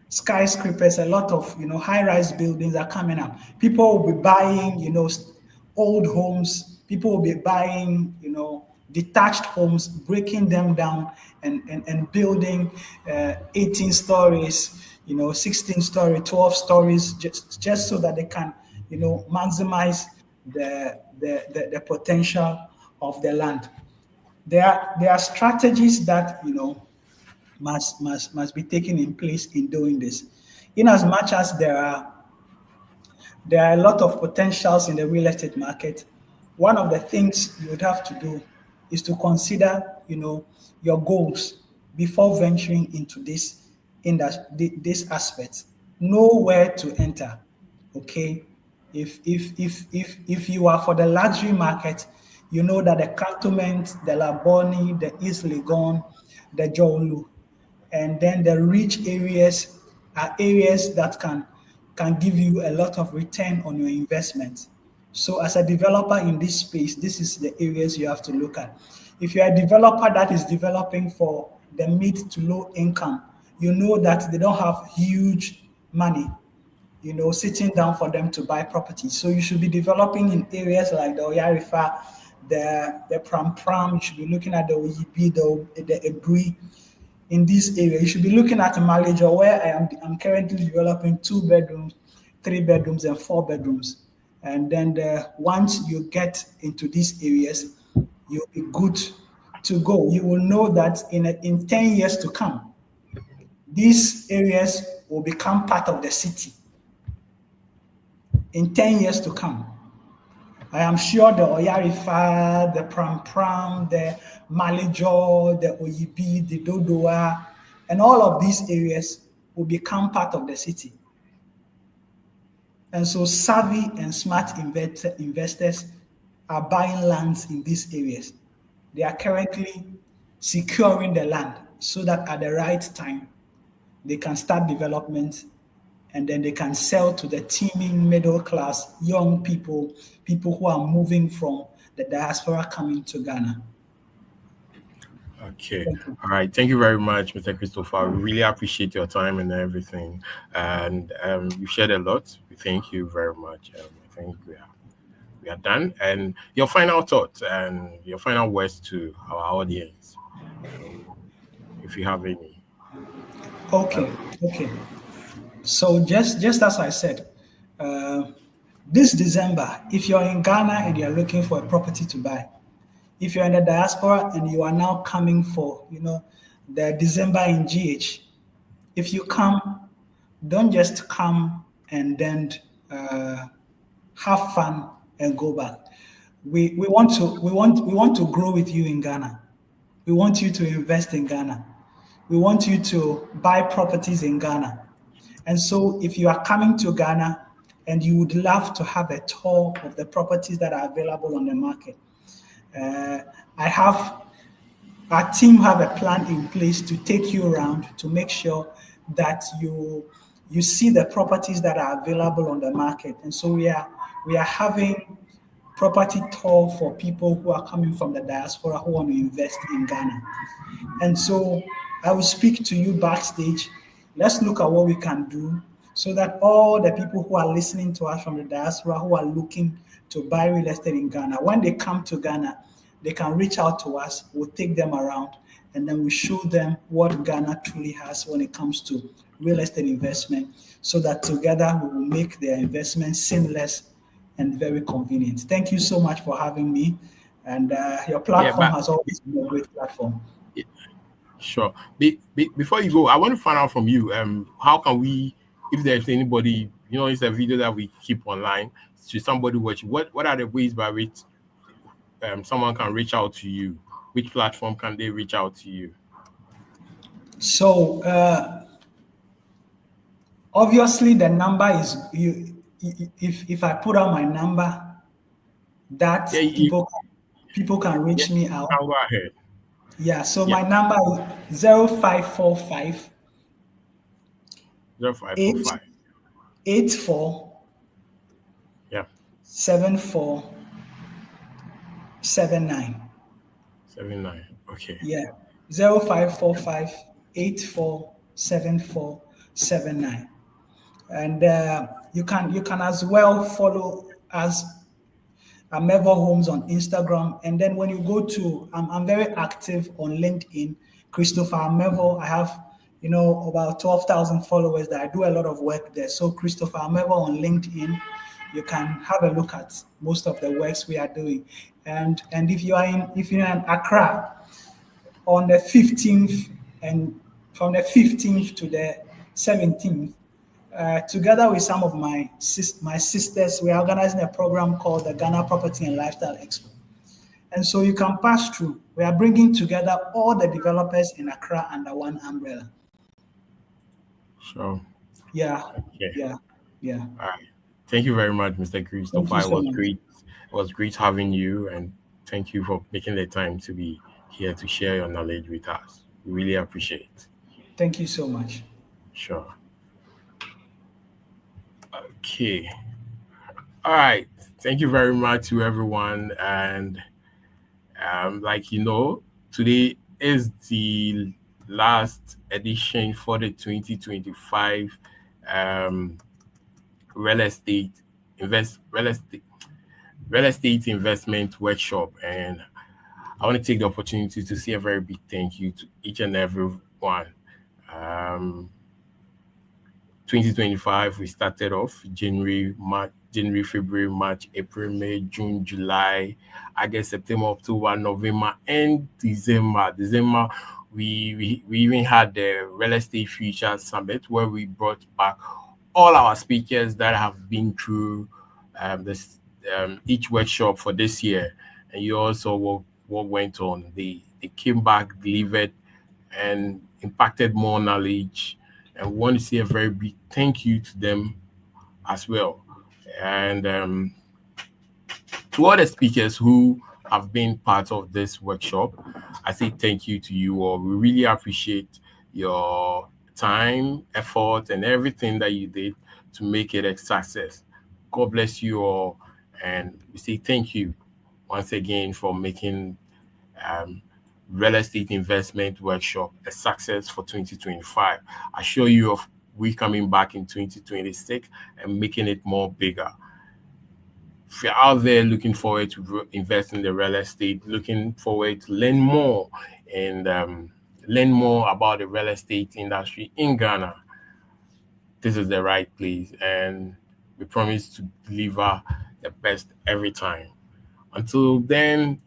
skyscrapers, a lot of high-rise buildings are coming up. People will be buying old homes. People will be buying detached homes, breaking them down and building 18 stories, 16 stories, 12 stories, just so that they can maximize the potential of the land. There are strategies that must be taken in place in doing this. In as much as there are a lot of potentials in the real estate market, one of the things you would have to do is to consider, your goals before venturing into this aspect. Know where to enter. Okay, if you are for the luxury market, you know that the Cantonment, the Laboni, the East Legon, the Jolu, and then the rich areas are areas that can give you a lot of return on your investment. So as a developer in this space, this is the areas you have to look at. If you're a developer that is developing for the mid to low income, you know that they don't have huge money, sitting down for them to buy properties. So you should be developing in areas like the Oyarifa, the Pram Pram. You should be looking at the Oyibi, the Ebri. In this area, you should be looking at Malejo, where I'm currently developing 2 bedrooms, 3 bedrooms, and 4 bedrooms. And then once you get into these areas, you'll be good to go. You will know that in 10 years to come, these areas will become part of the city. In 10 years to come. I am sure the Oyarifa, the Pram Pram, the Malijo, the Oyibi, the Dodoa, and all of these areas will become part of the city. And so savvy and smart investors are buying lands in these areas. They are currently securing the land so that at the right time, they can start development and then they can sell to the teeming middle class, young people, people who are moving from the diaspora coming to Ghana. Okay. All right. Thank you very much, Mr. Christopher. We really appreciate your time and everything. And you shared a lot. We thank you very much. I think we are done. And your final thoughts and your final words to our audience, if you have any. Okay. So just as I said, this December, if you're in Ghana and you're looking for a property to buy, if you're in the diaspora and you are now coming for, the December in GH, if you come, don't just come and then have fun and go back. We want to grow with you in Ghana. We want you to invest in Ghana. We want you to buy properties in Ghana. And so if you are coming to Ghana and you would love to have a tour of the properties that are available on the market, our team have a plan in place to take you around to make sure that you see the properties that are available on the market. And so we are having property tour for people who are coming from the diaspora who want to invest in Ghana. And so I will speak to you backstage. Let's look at what we can do so that all the people who are listening to us from the diaspora who are looking to buy real estate in Ghana, when they come to Ghana, they can reach out to us. We'll take them around and then we show them what Ghana truly has when it comes to real estate investment so that together we will make their investment seamless and very convenient. Thank you so much for having me. And your platform has always been a great platform. Sure. Before you go, I want to find out from you, how can we, if there's anybody, it's a video that we keep online, to somebody watch, what are the ways by which someone can reach out to you? Which platform can they reach out to you? So, obviously the number is, if I put out my number, that people can reach me out. Go ahead. Yeah, so my number is 0545 0545 84 74 79. Okay. Yeah, 0545 84 74 79. And you can as well follow us Amevo Homes on Instagram. And then when you go to, I'm very active on LinkedIn, Christopher Amevo. I have, about 12,000 followers that I do a lot of work there. So Christopher Amevo on LinkedIn, you can have a look at most of the works we are doing. And if you're in Accra on the 15th and from the 15th to the 17th, together with some of my sisters, we are organizing a program called the Ghana Property and Lifestyle Expo. And so you can pass through. We are bringing together all the developers in Accra under one umbrella. Sure. Yeah. Okay. Yeah. All right. Thank you very much, Mr. Christopher. It was great. It was great having you, and thank you for making the time to be here to share your knowledge with us. We really appreciate it. Thank you so much. Sure. Okay. All right. Thank you very much to everyone. And today is the last edition for the 2025 real estate investment workshop. And I want to take the opportunity to say a very big thank you to each and every one. 2025, we started off January, February, March, April, May, June, July, August, September, October, November, and December. We even had the Real Estate Futures Summit where we brought back all our speakers that have been through each workshop for this year, and you also what went on. They came back, delivered, and impacted more knowledge. And we want to say a very big thank you to them as well. And to all the speakers who have been part of this workshop, I say thank you to you all. We really appreciate your time, effort, and everything that you did to make it a success. God bless you all. And we say thank you once again for making real estate investment workshop a success for 2025. I assure you of we coming back in 2026 and making it more bigger. If you're out there looking forward to invest in the real estate, looking forward to learn more and learn more about the real estate industry in Ghana, this is the right place, and we promise to deliver the best every time. Until then,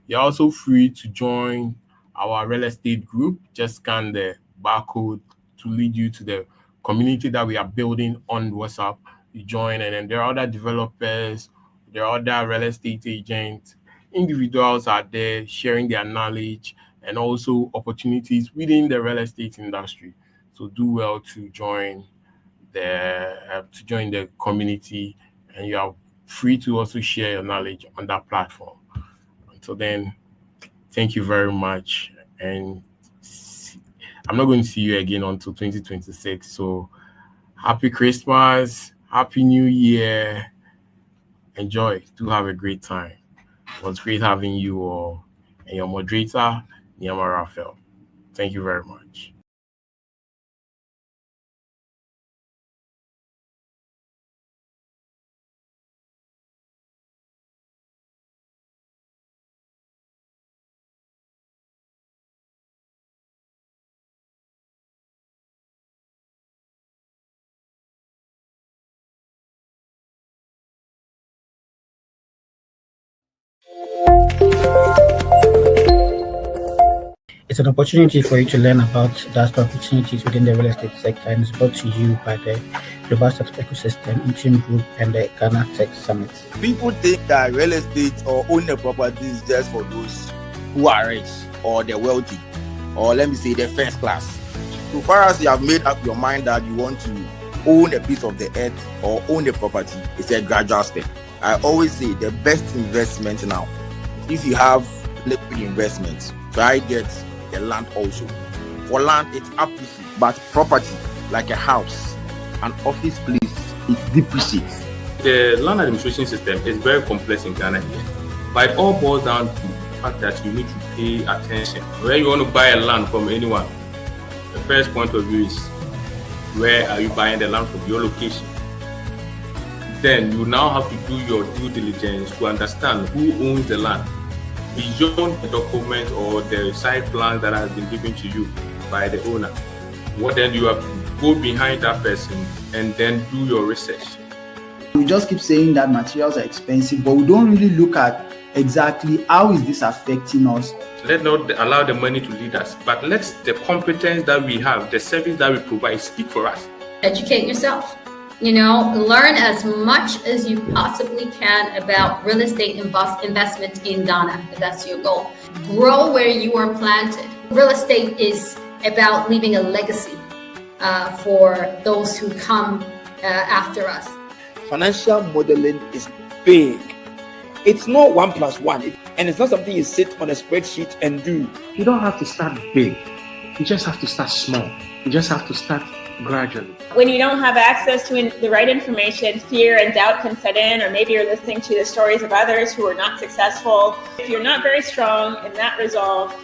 you're also free to join our real estate group. Just scan the barcode to lead you to the community that we are building on WhatsApp. You join, and then there are other developers, there are other real estate agents, individuals are there sharing their knowledge and also opportunities within the real estate industry. So do well to join the community, and you are free to also share your knowledge on that platform. Until then, thank you very much, and I'm not going to see you again until 2026. So happy Christmas, happy New Year. Enjoy. Do have a great time. It was great having you all, and your moderator, Niyama Raphael. Thank you very much. It's an opportunity for you to learn about diaspora opportunities within the real estate sector, and it's brought to you by the Global Startup Ecosystem Interim Group and the Ghana Tech Summit. People think that real estate or owning a property is just for those who are rich or the wealthy, or let me say the first class. So far as you have made up your mind that you want to own a piece of the earth or own a property, it's a gradual step. I always say the best investment now, if you have liquid investment, try get the land also. For land, it's appreciates, but property, like a house, an office place, it depreciates. The land administration system is very complex in Ghana here, but it all boils down to the fact that you need to pay attention. When you want to buy a land from anyone, the first point of view is where are you buying the land from, your location. Then you now have to do your due diligence to understand who owns the land beyond the document or the site plan that has been given to you by the owner. What then you have to go behind that person and then do your research. We just keep saying that materials are expensive, but we don't really look at exactly how is this affecting us. Let's not allow the money to lead us, but let the competence that we have, the service that we provide, speak for us. Educate yourself. Learn as much as you possibly can about real estate investment in Ghana, if that's your goal. Grow where you are planted. Real estate is about leaving a legacy for those who come after us. Financial modeling is big. It's not 1 + 1, and it's not something you sit on a spreadsheet and do. You don't have to start big. You just have to start small. You just have to start gradually. When you don't have access to the right information, fear and doubt can set in, or maybe you're listening to the stories of others who are not successful. If you're not very strong in that resolve,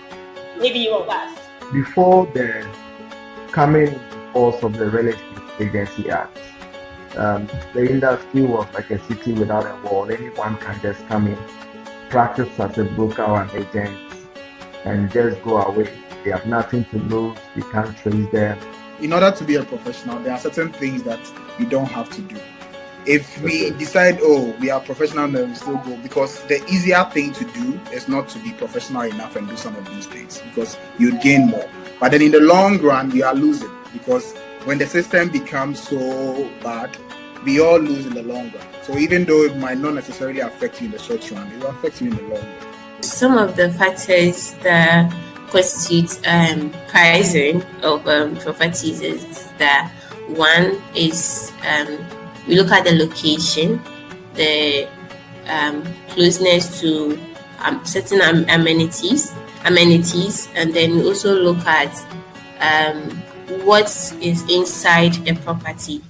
maybe you won't last. Before the coming force of the Real Estate Agency Act, the industry was like a city without a wall. Anyone can just come in, practice as a broker or an agent, and just go away. They have nothing to lose. You can't trace them. In order to be a professional, there are certain things that you don't have to do. If we decide, we are professional, then we still go, because the easier thing to do is not to be professional enough and do some of these things, because you gain more. But then in the long run, you are losing, because when the system becomes so bad, we all lose in the long run. So even though it might not necessarily affect you in the short run, it will affect you in the long run. Some of the factors that constitute pricing of properties is that one is we look at the location, the closeness to certain amenities, and then we also look at what is inside a property.